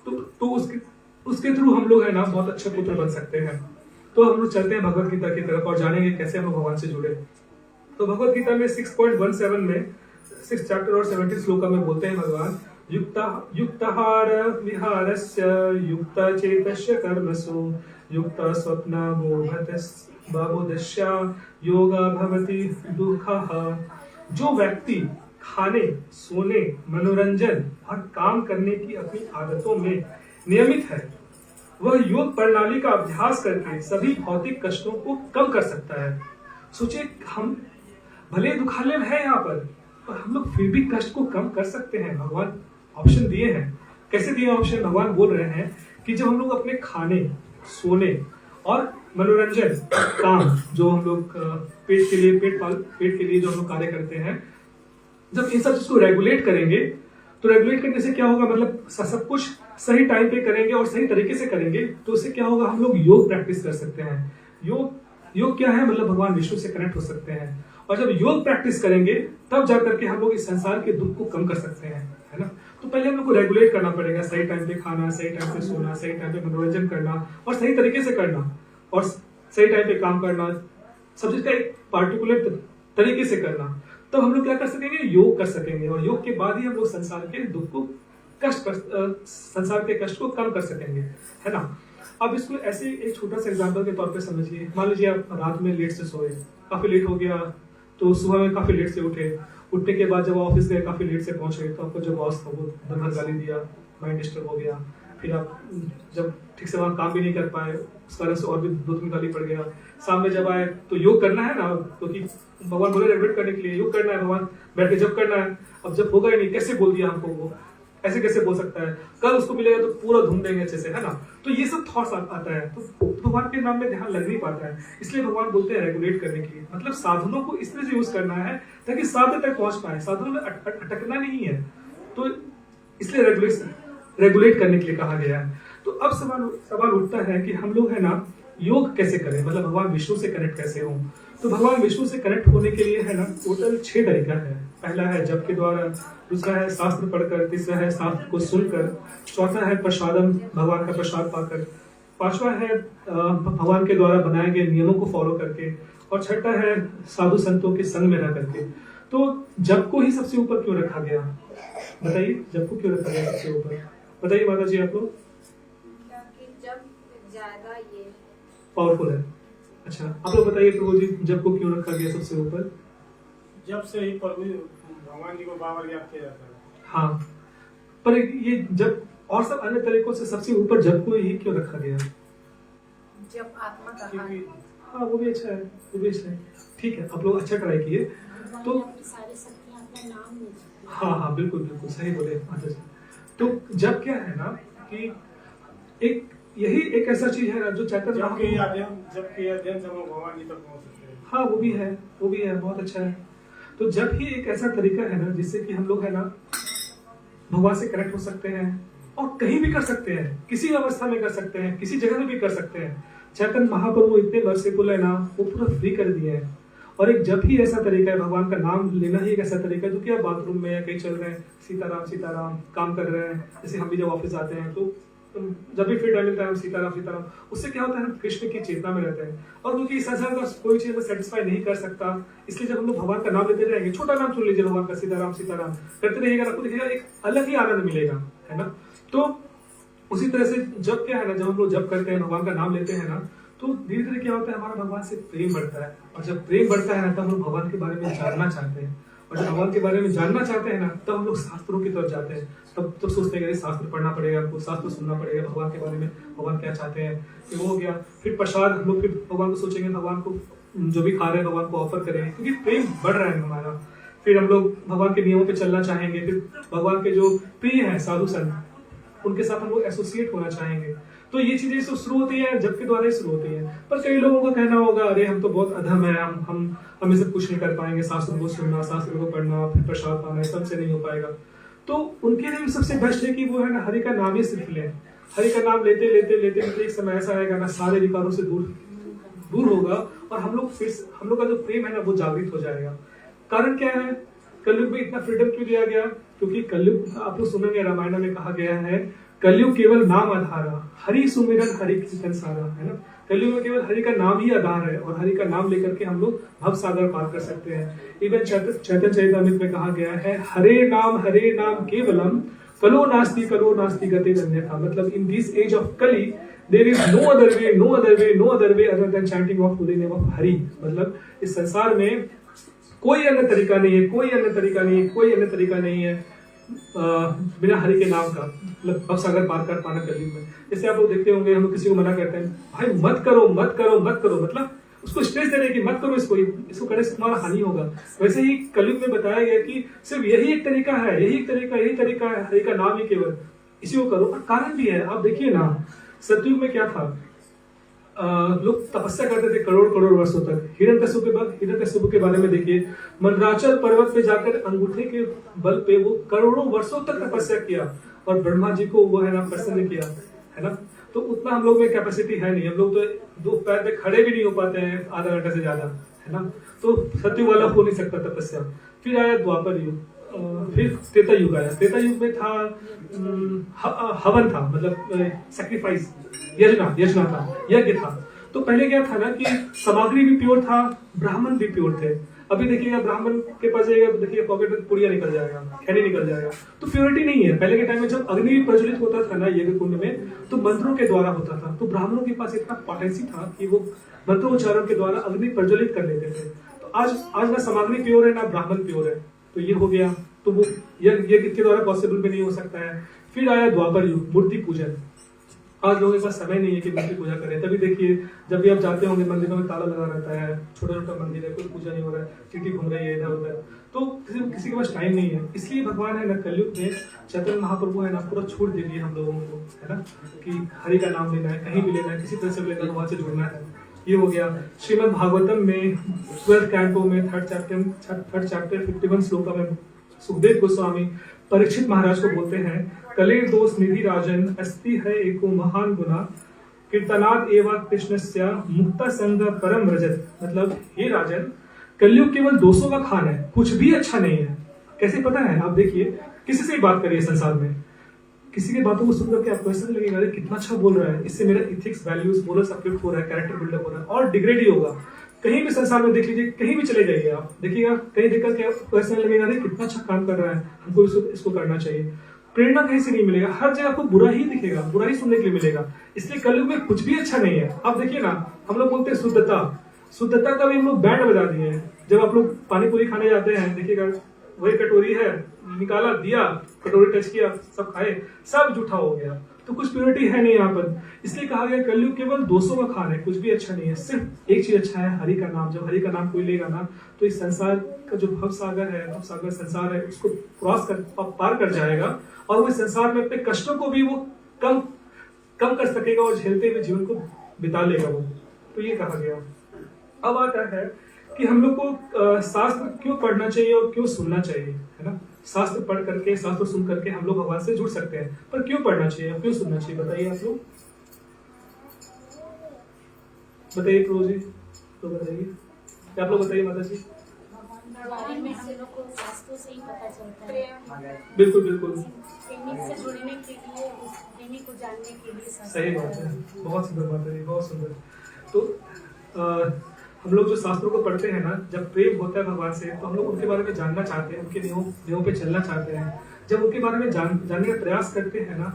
तो उसके थ्रू हम लोग है ना बहुत अच्छे पुत्र बन सकते हैं। तो हम लोग चलते हैं भगवद गीता की तरफ और जानेंगे कैसे हम लोग भगवान से जुड़े। तो भगवद गीता में 6.17 में 6 चैप्टर और 70 श्लोका में बोलते हैं भगवान, युक्ताहार विहारस्य युक्त चेतस्य कर्मसु युक्त स्वप्न बोधस्य योगा भवति दुःखः। जो व्यक्ति खाने, सोने, मनोरंजन और काम करने की अपनी आदतों में नियमित है, वह योग प्रणाली का अभ्यास करके सभी भौतिक कष्टों को कम कर सकता है। सोचिए, हम भले दुखालय है यहाँ पर हम लोग फिर भी कष्ट को कम कर सकते हैं। भगवान ऑप्शन दिए हैं। कैसे दिए ऑप्शन? भगवान बोल रहे हैं कि जब हम लोग अपने खाने, सोने और मनोरंजन, काम, जो हम लोग पेट के लिए जो हम लोग कार्य करते हैं, जब इन सब चीज को रेगुलेट करेंगे तो रेगुलेट करने से क्या होगा, मतलब सब कुछ सही टाइम पे करेंगे और सही तरीके से करेंगे तो उससे क्या होगा, हम लोग योग प्रैक्टिस कर सकते हैं। योग क्या है? मतलब भगवान विष्णु से कनेक्ट हो सकते हैं। और जब योग प्रैक्टिस करेंगे तब जाकर के हम लोग इस संसार के दुख को कम कर सकते हैं, है ना? तो पहले हम लोग को रेगुलेट करना पड़ेगा, सही टाइम पे खाना, सही टाइम पे सोना, सही टाइम पे मनोरंजन करना और सही तरीके से करना और सही टाइम पे काम करना, सब चीज का एक पार्टिकुलर तरीके से करना। तब हम लोग क्या कर सकेंगे? योग कर सकेंगे। और योग के बाद ही हम लोग संसार के दुख को संसार के कष्ट को कम कर सकेंगे, है ना? अब इसको ऐसे एक छोटा सा एग्जांपल के तौर पे समझिए। मान लीजिए आप रात में लेट से सोए, काफी लेट हो गया, तो सुबह में काफी लेट से उठने के बाद जब ऑफिस गए काफी लेट से पहुंचे, तो आपको जो बॉस था वो दिन भर गाली दिया, माइंड डिस्टर्ब हो गया। फिर आप जब ठीक से वहां काम भी नहीं कर पाए, उस कारण से और भी 2-3 गाली पड़ गया। शाम में जब आए तो योग करना है ना, क्योंकि भगवान बोले रेगुलेट करने के लिए योग करना है, भगवान बैठ के जब करना है। अब जब होगा ही नहीं, कैसे बोल दिया हमको, वो ऐसे कैसे बोल सकता है? कल उसको मिलेगा तो पूरा धूम देंगे अच्छे से, है ना? तो ये सब थॉट्स आता है, तो भगवान के नाम में ध्यान लग नहीं पाता है। इसलिए भगवान बोलते हैं रेगुलेट करने के लिए, मतलब साधनों को इस तरह से यूज करना है ताकि साधन तक पहुंच पाए, साधनों में अटकना नहीं है। तो इसलिए रेगुलेट करने के लिए कहा गया है। तो अब सवाल उठता है कि हम लोग है ना योग कैसे करें, मतलब भगवान विष्णु से कनेक्ट कैसे हों। तो भगवान विष्णु से कनेक्ट होने के लिए है ना टोटल 6 तरीका है। पहला है जप के द्वारा, दूसरा है शास्त्र पढ़कर, तीसरा है शास्त्र को सुनकर, चौथा है प्रसादम, भगवान का प्रसाद पाकर, पांचवा है भगवान के द्वारा बनाए गए नियमों को फॉलो करके, और छठा है साधु संतों के संग में रह करके। तो जप को ही सबसे ऊपर क्यों रखा गया? बताइए, जप को क्यों रखा गया सबसे ऊपर? बताइए माता जी आप लोग। जब ज्यादा ये पावरफुल है। अच्छा, आप लोग बताइए प्रभु जी, जप को क्यों रखा गया सबसे ऊपर? जब से ही प्रभु भगवान जी को बार याद किया जाता है। हाँ, पर ये जब और सब अन्य तरीकों से सबसे ऊपर जप को ही क्यों रखा गया? जब आत्मा का हाँ, वो भी अच्छा है, वो भी अच्छा है। ठीक है, आप लोग अच्छा ट्राई किए। तो सारी शक्तियां अपने नाम में। हाँ, बिल्कुल बिल्कुल सही बोले माता जी। तो जब क्या है ना कि यही एक ऐसा चीज है ना जो चैतन्य अध्ययन से हम भगवान जी तक पहुंच सकते हैं। हाँ, वो भी है, बहुत अच्छा है। तो जब ही एक ऐसा तरीका है ना जिससे कि हम लोग है ना भगवान से कनेक्ट हो सकते हैं और कहीं भी कर सकते हैं, किसी अवस्था में कर सकते हैं, किसी जगह में भी कर सकते हैं। चैतन्य महाप्रभु इतने मर्सीफुल है ना, वो पूरा फ्री कर दिए हैं। और एक जब ही ऐसा तरीका है, भगवान का नाम लेना ही एक ऐसा तरीका है जो कि आप बाथरूम में या कहीं चल रहे हैं, सीताराम काम कर रहे हैं। जैसे हम भी जब ऑफिस आते हैं तो जब भी फ्री टाइम मिलता है हम सीताराम, उससे क्या होता है, हम कृष्ण की चेतना में रहते हैं। और क्योंकि इस संसार का कोई चीज में सेटिस्फाई नहीं कर सकता, इसलिए जब हम लोग भगवान का नाम लेते रहेंगे, छोटा नाम चुन लीजिए भगवान का, सीताराम करते रहिएगा, आपको देखिएगा एक अलग ही आनंद मिलेगा, है ना? तो उसी तरह से जब क्या है ना, जब हम लोग जब करते हैं, भगवान का नाम लेते हैं ना, तो धीरे धीरे क्या होता है, हमारा भगवान से प्रेम बढ़ता है। और जब प्रेम बढ़ता है ना, तब हम लोग भगवान के बारे में जानना चाहते हैं। और जब भगवान के बारे में जानना चाहते हैं ना, तब हम लोग शास्त्रों की तरफ जाते हैं। तब सोचते हैं कि शास्त्र पढ़ना पड़ेगा, हमको शास्त्र सुनना पड़ेगा, भगवान के बारे में, भगवान क्या चाहते हैं, ये वो हो गया। फिर प्रसाद, हम लोग फिर भगवान को सोचेंगे, भगवान को जो भी खा रहे हैं भगवान को ऑफर करें, क्योंकि प्रेम बढ़ रहा है हमारा। फिर हम लोग भगवान के नियमों पे चलना चाहेंगे, फिर भगवान के जो प्रिय हैं साधु संत उनके साथ हम लोग एसोसिएट होना चाहेंगे। तो ये चीजें तो शुरू होती है जब के द्वारा ही शुरू होती है। पर कई लोगों का कहना होगा अरे हम तो बहुत अधम है, हम ये सब कुछ नहीं कर पाएंगे, शास्त्रों को सुनना, शास्त्रों को पढ़ना, फिर प्रसाद पाना, सबसे नहीं हो पाएगा। तो उनके लिए सबसे बेस्ट है कि वो है ना हरि का नाम ही सिर्फ लें। हरि का नाम लेते लेते लेते लेते एक समय ऐसा आएगा ना सारे विकारों से दूर होगा और हम लोग का जो प्रेम है ना वो जागृत हो जाएगा। कारण क्या है, कलयुग में इतना फ्रीडम क्यों दिया गया? क्योंकि कलयुग आप लोग सुनेंगे रामायण में कहा गया है कलयुग केवल नाम आधारा, हरि सुमिरन हरि कीर्तन सारा, है ना। कलयुग में केवल हरि का नाम ही आधार है और हरि का नाम लेकर के हम लोग भव सागर पार कर सकते हैं। इवन चैतन्य चरितामृत में कहा गया है हरे नाम केवलम कलो नास्ति गते अन्यथा। मतलब in this age of Kali there is no other way other than chanting of holy name of Hari. मतलब इस संसार में कोई अन्य तरीका नहीं है बिना हरि के नाम का, मतलब भव सागर पार कर पाना कलयुग में। जैसे आप लोग देखते होंगे हम लोग किसी को मना करते हैं भाई मत करो, मतलब उसको स्ट्रेस दे रहे कि मत करो, इसको करने से तुम्हारा हानि होगा। वैसे ही कलयुग में बताया गया कि सिर्फ यही एक तरीका है हरि का नाम ही केवल, इसी को करो। और कारण भी है, आप देखिए ना सतयुग में क्या था, लोग तपस्या करते थे करोड़ वर्षों तक। हिरण्यकश्यप के बारे में देखिए, मंदराचल पर्वत पे जाकर अंगूठे के बल पे वो करोड़ों वर्षों तक तपस्या किया और ब्रह्मा जी को वो है ना प्रसन्न किया, है ना। तो उतना हम लोग में कैपेसिटी है नहीं, हम लोग तो दो पैर पे खड़े भी नहीं हो पाते हैं आधा घंटा से ज्यादा, है ना। तो सतयुग वाला हो नहीं सकता तपस्या। फिर आया द्वापर युग, फिर त्रेता युग आया। त्रेता युग में था हवन था, मतलब सैक्रिफाइस, यज्ञ था, यज्ञ था। तो पहले क्या था ना कि सामग्री भी प्योर था, ब्राह्मण भी प्योर थे। अभी देखिएगा ब्राह्मण के पास जाएगा तो देखिए पॉकेट में पुड़िया निकल जाएगा, खैनी निकल जाएगा। तो प्योरिटी नहीं है। पहले के टाइम में जब अग्नि प्रज्वलित होता था ना यज्ञ कुंड में, तो मंत्रों के द्वारा होता था। तो ब्राह्मणों के पास इतना पोटेंसी था कि वो मंत्रोच्चारण के द्वारा अग्नि प्रज्वलित कर लेते थे। तो आज ना सामग्री प्योर है ना ब्राह्मण प्योर है, तो ये हो गया। तो वो यज्ञ के द्वारा पॉसिबल भी नहीं हो सकता है। फिर आया द्वापर युग, मूर्ति पूजन। आज लोगों के पास समय नहीं है कि मूर्ति पूजा करें। तभी देखिए जब भी आप जाते होंगे मंदिरों में ताला लगा रहता है, छोटा मंदिर है, कोई पूजा नहीं हो रहा है, चीटी घूम रही है इधर उधर, तो किसी के पास टाइम नहीं है। इसलिए भगवान है ना कलयुग में चैतन्य महाप्रभु है ना पूरा छूट दे दिए हम लोगों को, है ना, कि हरि का नाम लेना है, कहीं भी लेना है, किसी तरह से लेना है, वहां से जुड़ना है। ये हो गया। श्रीमद् भागवतम में 12th कैंटो में 3rd चैप्टर 51 श्लोका में सुखदेव गोस्वामी परीक्षित महाराज को बोलते हैं कले दोष निधि राजन अस्ति है एको महान गुना कीर्तनाद एवं कृष्णस्य मुक्ता संग परम रजत। मतलब हे राजन, कलयुग केवल दोषों का खान है, कुछ भी अच्छा नहीं है। कैसे पता है? आप देखिए किसी से बात करिए संसार में, किसी की बातों को सुनकर के आपको ऐसा लगेगा अरे कितना अच्छा बोल रहा है, इससे मेरा इथिक्स वैल्यूज मोरल्स अपलिफ्ट हो रहा है, कैरेक्टर बिल्डअप हो रहा है, और डिग्रेड ही होगा। कहीं भी संसार में देख लीजिए, कहीं भी चले जाइए आप, देखिएगा कहीं देखकर के आपको ऐसा लगेगा अरे कितना अच्छा काम कर रहा है, हमको इसको करना चाहिए। प्रेरणा कहीं से नहीं मिलेगा, हर जगह आपको बुरा ही दिखेगा, बुरा ही सुनने के लिए मिलेगा। इसलिए कलयुग में कुछ भी अच्छा नहीं है। आप देखिए ना, हम लोग बोलते हैं शुद्धता का भी हम लोग बैंड बजा दिए हैं। जब आप लोग पानी पूरी खाने जाते हैं, देखिएगा वही कटोरी है, निकाला, दिया, कटोरी टच किया, सब खाए, सब जूठा हो गया। तो कुछ प्योरिटी है नहीं यहाँ पर। इसलिए कहा गया कलयुग केवल दोषों का खान है, कुछ भी अच्छा नहीं है। सिर्फ एक चीज अच्छा है, हरि का नाम। जब हरि का नाम कोई लेगा ना, तो इस संसार का जो भव सागर संसार है, उसको पार कर जाएगा, और वो संसार में अपने कष्टों को भी वो कम कर सकेगा और झेलते हुए जीवन को बिता लेगा वो। तो ये कहा गया। अब आता है कि हम लोग को शास्त्र क्यों पढ़ना चाहिए और क्यों सुनना चाहिए, है ना। शास्त्र पढ़ करके, शास्त्र सुन करके हम लोग भगवान से जुड़ सकते हैं, पर क्यों पढ़ना चाहिए और क्यों सुनना चाहिए, बताइए आप लोग, बताइए प्रभु जी, तो बताइए, आप लोग बताइए माता जी। भगवान में हम लोग को शास्त्रों से ही पता चलता है। बिल्कुल बिल्कुल प्रेमी से जुड़ने के लिए, उस प्रेमी को जानने के लिए सही बात है। बहुत सुंदर बात है, बहुत सुंदर। तो हम लोग जो शास्त्रों को पढ़ते हैं ना, जब प्रेम होता है भगवान से, तो हम लोग उनके बारे में जानना चाहते हैं, उनके नियमों पे चलना चाहते हैं। जब उनके बारे में जानने का प्रयास करते हैं ना,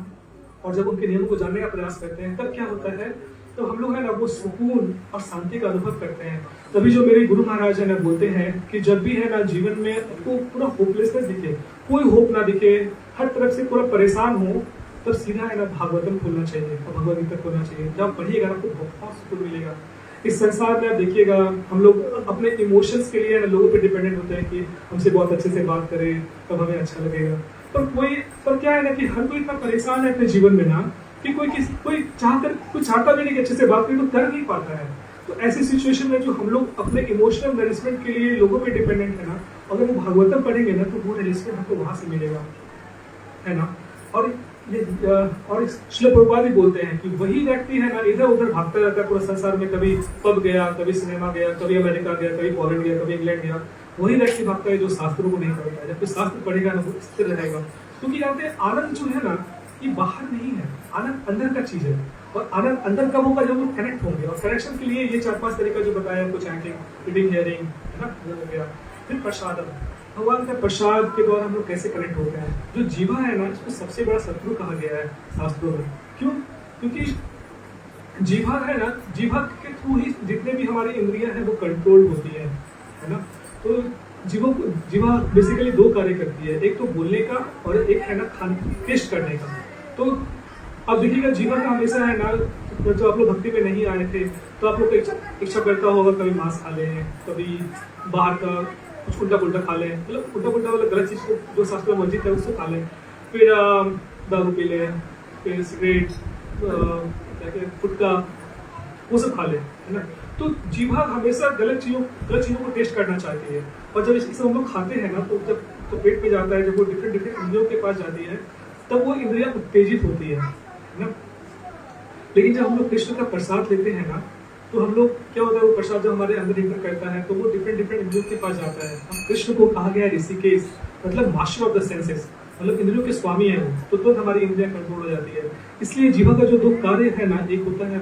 और जब उनके नियमों को जानने का प्रयास करते हैं, तब क्या होता है, तो हम लोग है ना वो सुकून और शांति का अनुभव करते हैं। तभी जो मेरे गुरु महाराज है ना बोलते हैं कि जब भी है ना जीवन में आपको पूरा होपलेसनेस दिखे, कोई होप ना दिखे, हर तरफ से पूरा परेशान हो, तब सीधा है ना भागवतम खोलना चाहिए और भगवद गीता खोलना चाहिए। जब पढ़िएगा आपको बहुत सुकून मिलेगा। इस संसार में आप देखिएगा हम लोग अपने इमोशंस के लिए लोगों पे डिपेंडेंट होते हैं कि हमसे बहुत अच्छे से बात करें तब हमें अच्छा लगेगा। पर क्या है ना कि हर कोई इतना परेशान है अपने जीवन में ना कि कोई चाहता भी नहीं कि अच्छे से बात करें तो कर नहीं पाता है। तो ऐसी सिचुएशन में जो हम लोग अपने इमोशनल नरिशमेंट के लिए लोगों पे डिपेंडेंट है ना, अगर वो भागवतम पढ़ेंगे ना तो वो नरिशमेंट हमको वहां से मिलेगा, है ना। और श्रील प्रभुपाद भी बोलते हैं कि वही व्यक्ति है ना इधर उधर भागता रहता है पूरा संसार में, कभी पब गया, कभी सिनेमा गया, कभी अमेरिका गया, कभी पोलैंड गया, कभी इंग्लैंड गया, वही व्यक्ति भागता है जो शास्त्रों को नहीं पढ़ता है। जब कोई शास्त्र पढ़ेगा ना वो स्थिर रहेगा, क्योंकि जानते हैं आनंद जो है ना ये बाहर नहीं है, आनंद अंदर का चीज है। और आनंद अंदर कब होगा जब लोग कनेक्ट होंगे, और कनेक्शन के लिए ये 4-5 तरीका जो बताया आपको, चैंटिंग, रीडिंग, हियरिंग, है ना, वो हो गया। फिर प्रसादम, भगवान का प्रसाद के द्वारा हम लोग कैसे कनेक्ट होते हैं। जो जीवा है ना इसको सबसे बड़ा शत्रु कहा गया है शास्त्रों में। क्यों? क्योंकि जीवा है ना, जीवा के थ्रू ही जितने भी हमारी इंद्रियां हैं वो कंट्रोल होती है ना। तो जीवा बेसिकली 2 कार्य करती है, एक तो बोलने का और एक है ना टेस्ट करने का। तो अब देखिएगा जीवा का हमेशा है ना, जो आप लोग भक्ति में नहीं आए थे तो आप लोग को इच्छा करता होगा कभी मांस खा लें, कभी बाहर का कुछ उल्टा पुल्टा खा लें, मतलब उल्टा पुल्टा वाला गलत चीज को जो शास्त्र में वर्जित है उसको खा लें, फिर दारू पी लें, फिर सिगरेट, गुटखा, वो सब खा लें, है ना। तो जीवा हमेशा गलत चीजों को टेस्ट करना चाहती है। और जब इसे हम लोग खाते हैं ना तो जब तो पेट में जाता है, जब वो डिफरेंट इंद्रियों के पास जाती है तब वो इंद्रियां उत्तेजित होती है ना। लेकिन जब हम लोग कृष्ण का प्रसाद लेते हैं ना तो हम लोग क्या होता है, वो प्रसाद जब हमारे अंदर इंटर करता है तो वो डिफरेंट इंद्रियों के पास जाता है। अब कृष्ण को कहा गया है ऋषिकेश, मतलब मास्टर ऑफ द सेंसेस, मतलब इंद्रियों के स्वामी है वो, तो हमारी इंद्रियां कंट्रोल हो जाती है। इसलिए जीवा का जो 2 कार्य है ना, एक होता है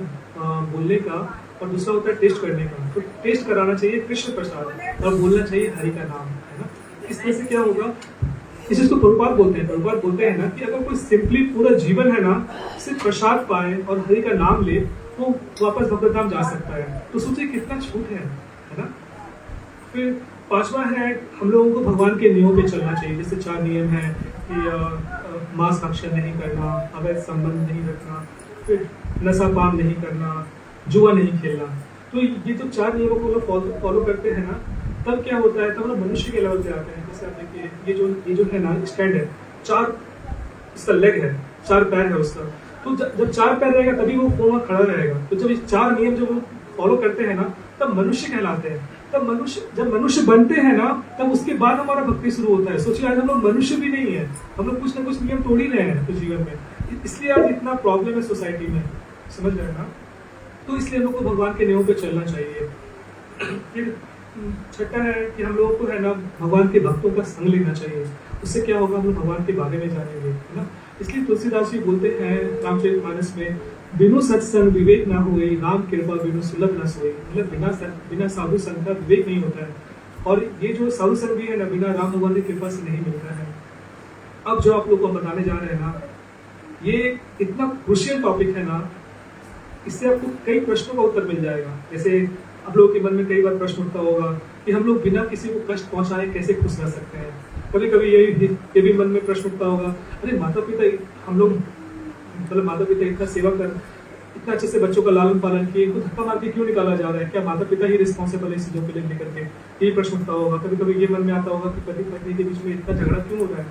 बोलने का और दूसरा होता है टेस्ट करने का। तो टेस्ट कराना चाहिए कृष्ण प्रसाद और बोलना चाहिए हरि का नाम, है ना। इस तरह से क्या होगा, इस चीज को प्रभुपाद बोलते हैं ना कि अगर कोई सिंपली पूरा जीवन है ना सिर्फ प्रसाद पाए और हरि का नाम ले तो वापस भगवत धाम जा सकता है। तो सोचिए कितना छूट है ना। फिर 5वां है हम लोगों को भगवान के नियमों पे चलना चाहिए। जैसे 4 नियम है कि मांस भक्षण नहीं करना, अवैध संबंध नहीं रखना, फिर नशा पान नहीं करना, जुआ नहीं खेलना। तो ये तो 4 नियमों को लोग फॉलो करते हैं ना, तब क्या होता है, तब हम मनुष्य के लेवल पे आते हैं। जैसे आप देखिए ये जो है ना स्टैंड है, 4 इसका लेग है, 4 पैर है उसका। तो जब 4 पैर रहेगा तभी वो वहाँ खड़ा रहेगा। तो जब ये 4 नियम जब वो फॉलो करते हैं ना तब मनुष्य कहलाते हैं। तब जब मनुष्य बनते हैं ना तब उसके बाद हमारा भक्ति शुरू होता है। सोचिए आज हम लोग मनुष्य भी नहीं है, हम लोग कुछ ना कुछ नियम तोड़ ही रहे हैं तो जीवन में, इसलिए आज इतना प्रॉब्लम है सोसाइटी में, समझ रहे हैं ना। तो इसलिए हम लोग को भगवान के नियमों पे चलना चाहिए। फिर 6ठा है कि हम लोगों को है ना भगवान के भक्तों का संग लेना चाहिए। उससे क्या होगा, हम लोग भगवान के बारे में जानेंगे, है ना। इसलिए तुलसीदास जी बोलते हैं रामचरितमानस में, बिनु सत्संग विवेक ना हुए, राम कृपा बिनु सुलभ न सोए। मतलब बिना साधु संग का विवेक नहीं होता है। और ये जो साधु संग भी है ना बिना राम भगवान की कृपा से नहीं मिलता है। अब जो आप लोग को बताने जा रहे हैं ना, ये इतना क्रूशियल टॉपिक है ना, इससे आपको कई प्रश्नों का उत्तर मिल जाएगा। जैसे आप लोगों के मन में कई बार प्रश्न उठता होगा कि हम लोग बिना किसी को कष्ट पहुंचाए कैसे खुश रह सकते हैं। कभी कभी ये भी मन में प्रश्न उठता होगा, अरे माता पिता इतना सेवा कर, इतना अच्छे से बच्चों का लालन पालन किए, इनको धक्का मार के क्यों निकाला जा रहा है, क्या माता पिता ही रिस्पॉन्सिबल है इस चीजों के लिए लेकर के, यही प्रश्न उठता होगा। कभी कभी ये मन में आता होगा कि पति पत्नी के बीच में इतना झगड़ा क्यों हो रहा है।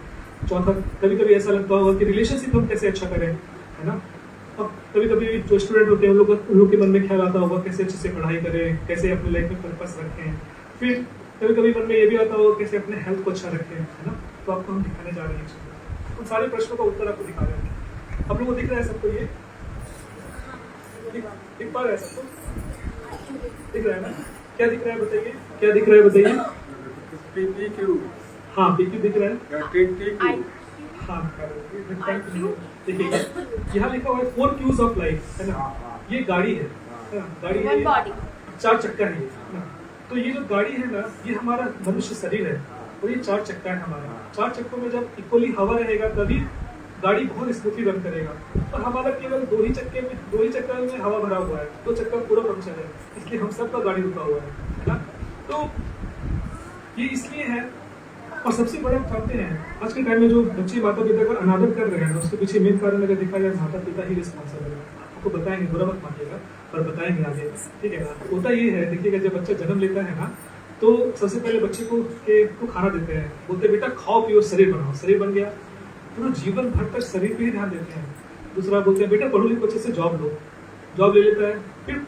चौथा, कभी कभी ऐसा लगता होगा कि रिलेशनशिप हम कैसे अच्छा करें, है ना। और कभी कभी जो स्टूडेंट होते हैं उन लोग के मन में ख्याल आता होगा कैसे अच्छे से पढ़ाई करें, कैसे अपनी लाइफ में पर्पस रखें। फिर कभी कभी मन में ये भी आता होगा कैसे अपने हेल्थ को अच्छा रखें, है ना। तो आपको हम दिखाने जा रहे हैं उन सारे प्रश्नों का उत्तर आपको दिखा रहे हैं। आप लोगों को दिख रहा है सबको, ये दिख पा रहा है सबको, दिख रहा है ना। क्या दिख रहा है बताइए, क्या दिख रहा है बताइए। हाँ PQ दिख रहा है। हाँ देखिए यहाँ लिखा हुआ है 4 Qs ऑफ लाइफ, है ना। ये गाड़ी है, गाड़ी है, 4 चक्का है ना। तो ये जो गाड़ी है ना ये हमारा मनुष्य शरीर है और ये 4 चक्का है हमारा। 4 चक्कों में जब इक्वली हवा रहेगा तभी गाड़ी बहुत स्मूथली रन करेगा। और हमारा केवल 2 ही चक्का में हवा भरा हुआ है, 2 चक्का पूरा फंक्शन है, इसलिए हम सबका गाड़ी रुका हुआ है ना। तो ये इसलिए है। और सबसे बड़ा जानते हैं आज के टाइम में जो बच्चे माता पिता का अनादर कर रहे हैं उसके पीछे मेन कारण अगर देखा जाए माता पिता ही रिस्पॉन्सिबल है। आपको बताएंगे, बुरा मत मानिएगा, पर बताएंगे आगे, ठीक है ना। होता ये है, देखिएगा जब बच्चा जन्म लेता है ना, तो सबसे पहले बच्चे को खाना देते हैं, बोलते हैं बेटा खाओ पियो शरीर बनाओ, शरीर बन गया, पूरा जीवन भर तक शरीर पे ही ध्यान देते हैं। दूसरा बोलते हैं बेटा पढ़ो लिखो अच्छे से जॉब लो, जॉब ले लेता है, फिर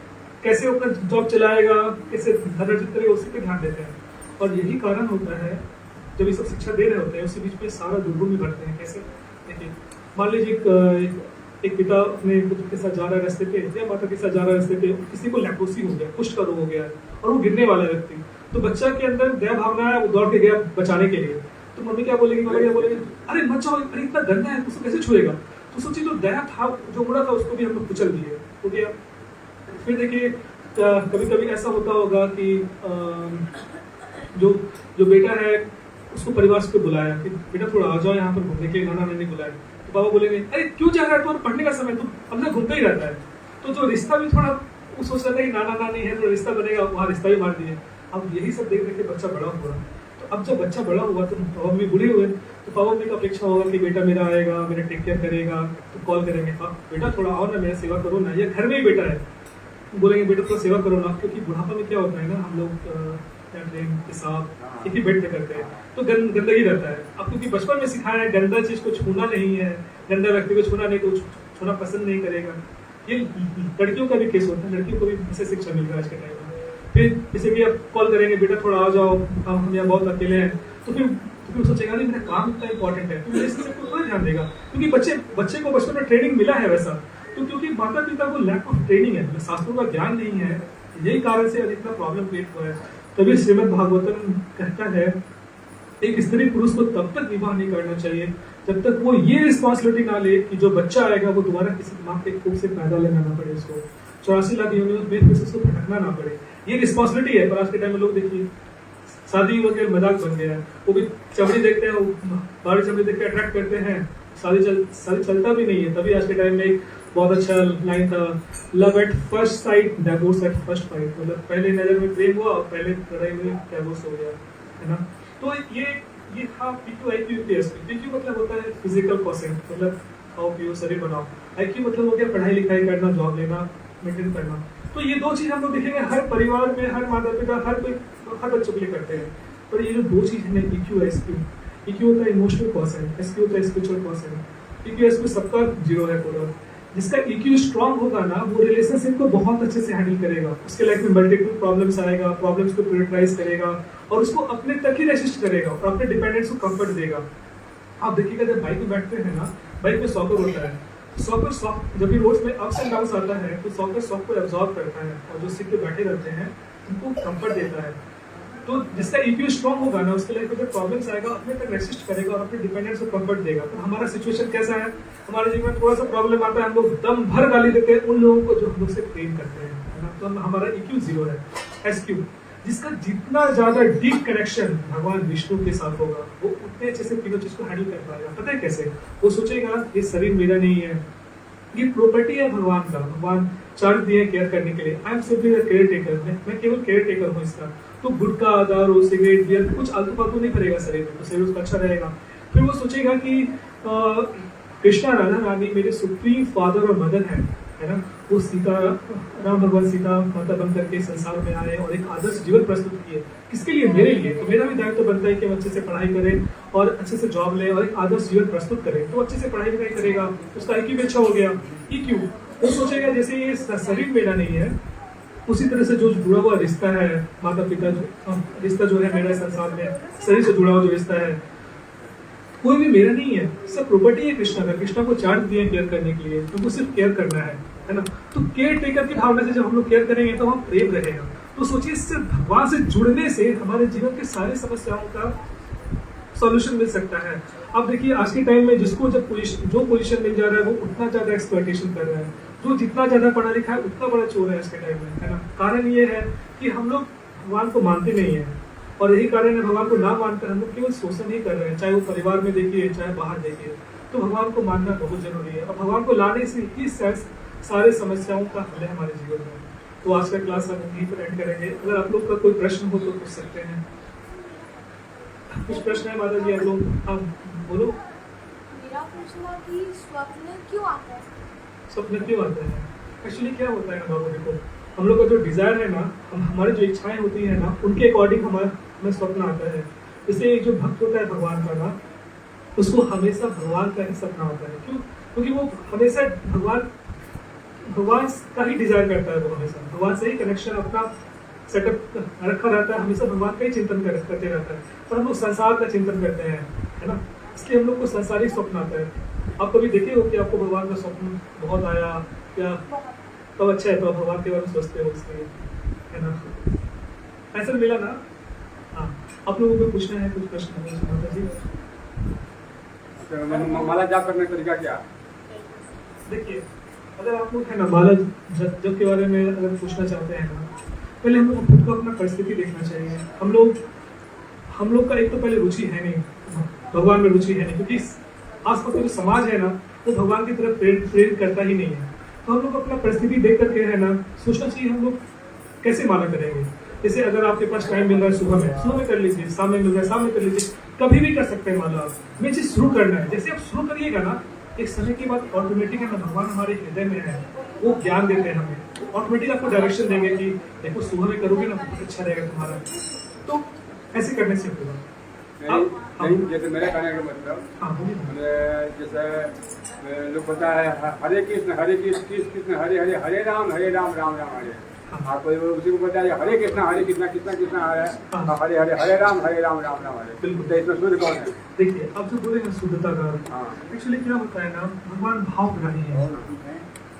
कैसे अपना जॉब चलाएगा, कैसे धन अर्जित करेगा, उसी पे ध्यान देते हैं। और यही कारण होता है जब ये सब शिक्षा दे रहे होते हैं उसी बीच में सारा दुर्गुण भी बढ़ते हैं। कैसे देखिए, मान लीजिए एक पिता अपने पुत्र के साथ जा रहा है रास्ते पे, या माता के साथ जा रहा है रास्ते पे, किसी को लेप्रोसी हो गया, कुष्ठ का रोग हो गया और वो गिरने वाला व्यक्ति, तो बच्चा के अंदर दया भावना है, वो दौड़ के गया बचाने के लिए, तो मम्मी क्या बोलेगी, पापा क्या बोलेंगे, अरे मत जाओ, अरे इतना गंदा है, उसको कैसे छुएगा। तो सोचिए जो दया था, जो गुणा था, उसको भी हम लोग कुचल दिए, हो गया। फिर देखिए कभी कभी ऐसा होता होगा कि जो बेटा है उसको परिवार से बुलाया कि बेटा थोड़ा आ जाओ यहाँ पर घूमने के लिए, नाना नानी बुलाए, तो पापा बोलेंगे अरे क्यों जा रहा है, तो पढ़ने का समय, तो अंदर घूमते ही रहता है। तो जो रिश्ता भी थोड़ा वो सोच रहा था कि नाना नानी है तो रिश्ता बनेगा, वहाँ रिश्ता भी मार दिए। अब यही सब देख देख के बच्चा बड़ा हुआ, तो अब जब बच्चा बड़ा हुआ तो पापा मम्मी बूढ़े हुए, तो पापा मम्मी का अपेक्षा होगा कि बेटा मेरा आएगा, मेरा टेक केयर करेगा, तो कॉल करेंगे बेटा थोड़ा आओ ना, मेरा सेवा करो ना, या घर में ही बेटा है बोलेंगे बेटा थोड़ा सेवा करो ना, क्योंकि बुढ़ापा में क्या होता है ना, हम लोग ट्रेन पेशाब एक ही बेड पे करते हैं, तो गंदगी रहता है। अब क्योंकि बचपन में सिखाया है गंदा चीज को छूना नहीं है, गंदा व्यक्ति को छूना नहीं, तो छूना पसंद नहीं करेगा। ये लड़कियों का भी केस होता है, लड़कियों को भी ऐसे शिक्षा मिल रहा है आज के टाइम में। फिर जैसे कि आप कॉल करेंगे बेटा थोड़ा आ जाओ, हम यहाँ बहुत अकेले हैं, तो फिर सोचेगा नहीं मेरा काम इतना इंपॉर्टेंट है, तो इसके ऊपर थोड़ा ध्यान देगा, क्योंकि बच्चे को बचपन में ट्रेनिंग मिला है वैसा। तो क्योंकि माता पिता को लैक ऑफ ट्रेनिंग है, शास्त्रों का ज्ञान नहीं है, यही कारण से अधिकतर प्रॉब्लम क्रिएट हुआ है। तभी श्रीमद् भागवतम कहता है एक स्त्री पुरुष को तब तक विवाह नहीं करना चाहिए जब तक वो ये रिस्पॉन्सिबिलिटी ना ले कि जो बच्चा आएगा वो दोबारा किसी माँ के कोख से पैदा लेना ना पड़े, उसको 84 लाख योनियों में फिर से उसको भटकना ना पड़े, ये रिस्पॉन्सिबिलिटी है। पर आज के टाइम में लोग देखिए शादी वगैरह मजाक बन गया है, वो भी चमड़ी देखते हैं, बाहरी चमड़ी देख के अट्रैक्ट करते हैं, शादी चलता भी नहीं है। तभी आज के टाइम में एक बहुत अच्छा लाइन था, love at first sight divorce at first fight, मतलब पहले नजर में प्रेम हुआ और पहले लड़ाई में डिवोर्स हो गया, है ना। तो ये था PQ IQ UPSP। PQ मतलब होता है फिजिकल क्वेश्चन, मतलब खाओ पियो शरीर बनाओ। IQ मतलब हो गया पढ़ाई लिखाई करना, जॉब लेना, मेंटेन करना। तो ये दो चीज हम लोग देखेंगे हर परिवार में, हर माता पिता हर बच्चों के लिए करते हैं। पर ये जो दो चीज है EQ SQ, EQ होता है इमोशनल क्वेश्चन, SQ होता है स्पिरिचुअल क्वेश्चन। PQ SQ सबका जीरो है पूरा। जिसका EQ स्ट्रांग होगा ना, वो रिलेशनशिप को बहुत अच्छे से हैंडल करेगा, उसके लाइफ में मल्टीपल प्रॉब्लम्स आएगा, प्रॉब्लम्स को प्रायोरिटाइज करेगा और उसको अपने तक ही रेसिस्ट करेगा और अपने डिपेंडेंस को कंफर्ट देगा। आप देखिएगा जब बाइक में बैठते हैं ना, बाइक में सॉकर होता है, सॉकर जब भी रोड में अप्स एंड डाउन्स आता है तो सॉकर शॉक को एब्जॉर्ब करता है और जो सीट पे बैठे रहते हैं उनको कंफर्ट देता है। तो जिसका EQ स्ट्रांग होगा ना, उसके लाइफ में जब प्रॉब्लम्स आएगा अपने तक रेसिस्ट करेगा और अपने डिपेंडेंस को कंफर्ट देगा। तो हमारा सिचुएशन कैसा है, हमारे जीवन में थोड़ा सा प्रॉब्लम आता है, हम लोग दम भर गाली देते हैं उन लोगों को जो हम लोग से प्रेम करते हैं, है ना। तो हमारा EQ जीरो है। SQ जिसका जितना ज्यादा डीप कनेक्शन भगवान विष्णु के साथ होगा, वो उतने अच्छे से तीनों चीज को हैंडल कर पाएगा। पता है कैसे, वो सोचेगा ये शरीर मेरा नहीं है, ये प्रॉपर्टी है भगवान का, भगवान चार्ज दिए केयर करने के लिए, I am simply the care taker, मैं केवल केयर टेकर हूँ इसका। तो गुटखा दारू सिगरेट बियर कुछ आलतू फालतू नहीं करेगा शरीर में, तो शरीर उसका अच्छा रहेगा। फिर वो सोचेगा कि कृष्णा राधा रानी मेरे सुप्रीम फादर और मदर है ना। वो राम भगवान सीता माता बन करके संसार में आए और एक आदर्श जीवन प्रस्तुत किए, किसके लिए, मेरे लिए। तो मेरा भी दायित्व तो बनता है कि हम अच्छे से पढ़ाई करें और अच्छे से जॉब लें और एक आदर्श जीवन प्रस्तुत करें। तो अच्छे से पढ़ाई लिखाई करेगा, उसका IQ भी अच्छा हो गया। EQ वो सोचेगा जैसे ये शरीर मेरा नहीं है, उसी तरह से जो जुड़ा हुआ रिश्ता है माता पिता, रिश्ता जो है मेरा संसार में, शरीर से जुड़ा हुआ जो रिश्ता है कोई भी मेरा नहीं है, सब प्रॉपर्टी है कृष्णा का। कृष्णा को चार्ज दिए केयर करने के लिए, उनको सिर्फ केयर करना है ना। तो केयर टेकर की भावना से जब हम लोग केयर करेंगे तो हम प्रेम रहेगा। तो सोचिए सिर्फ भगवान से जुड़ने से हमारे जीवन के सारी समस्याओं का सॉल्यूशन मिल सकता है। अब देखिए आज के टाइम में जिसको जो पोजीशन मिल जा रहा है वो उतना ज्यादा एक्सप्लॉइटेशन कर रहा है, जो जितना ज्यादा पढ़ा लिखा है उतना बड़ा चोर है आज के टाइम में, है ना। कारण ये है कि हम लोग भगवान को मानते नहीं है और यही कारण है भगवान को ना मानकर हम लोग केवल शोषण ही कर रहे हैं, चाहे वो परिवार में देखिए चाहे बाहर देखिए। तो भगवान को मानना बहुत जरूरी है और भगवान को लाने से ही सारे समस्याओं का हल है हमारे जीवन में। तो आज का क्लास हम यहीं पर एंड करेंगे। अगर आप लोग का कोई प्रश्न हो तो पूछ सकते हैं। कुछ प्रश्न है माता जी आप लोग, आप बोलो। मेरा प्रश्न है कि स्वप्न क्यों आता है? स्वप्न क्यों आता है? एक्चुअली क्या होता है ना बाबू, देखो हम लोग का जो डिजायर है ना, हमारी जो इच्छाएं होती है ना, उनके अकॉर्डिंग हमें स्वप्न आता है। जैसे जो भक्त होता है भगवान का ना, उसको हमेशा भगवान का ही सपना होता है। क्यों? क्योंकि वो हमेशा भगवान का ही डिजायर करता है, वो हमेशा भगवान से ही कनेक्शन अपना सेटअप रखा रहता है, हमेशा भगवान का ही चिंतन करते रहता है। और हम लोग संसार का चिंतन करते हैं, है ना, इसलिए हम लोग को संसारी स्वप्न आता है। आप कभी देखे हो कि आपको भगवान का स्वप्न बहुत आया या तब अच्छा है, तो भगवान के बारे में सोचते हो इसलिए, है ना, ऐसा मिला ना। हाँ, आप लोगों को पूछना है कुछ प्रश्न है जी? माला जाप करने का तरीका क्या? देखिए, अगर आप लोग है ना माला जप के बारे में अगर पूछना चाहते हैं ना, पहले हम लोग को खुद को अपना परिस्थिति देखना चाहिए। हम लोग का एक तो पहले रुचि है नहीं, भगवान में रुचि है नहीं, क्योंकि आसपास का जो समाज है ना, वो भगवान की तरफ प्रेरित करता ही नहीं है। तो हम लोग अपना परिस्थिति देख करके है ना सोचना चाहिए हम लोग कैसे माला करेंगे। जैसे अगर आपके पास टाइम मिल रहा है सुबह में कर लीजिए, शाम में मिल रहा है शाम में कर लीजिए, कभी भी कर सकते हैं माला। हमें चीज शुरू करना है, जैसे आप शुरू करिएगा ना, एक समय के बाद ऑटोमेटिक है ना भगवान हमारे हृदय में है, वो ज्ञान देते हैं हमें, ऑटोमेटिक आपको डायरेक्शन देंगे कि देखो सुबह में करोगे ना बहुत अच्छा रहेगा तुम्हारा। तो ऐसे करने से होगा। नहीं, जैसे मेरे कहने का मतलब, हाँ बोलिए। जैसे लोग बोलता है हरे कृष्ण कृष्ण हरे हरे, हरे राम राम राम हरे। आप उसी को बोलता है हरे कृष्णा कृष्णा कृष्ण हरे हरे, हरे राम राम राम हरे। बिल्कुल। तो इसमें शुद्ध कौन है? देखिए, अब जो बोले ना शुद्धता का, एक्चुअली क्या होता है ना, भगवान भावग्राही है।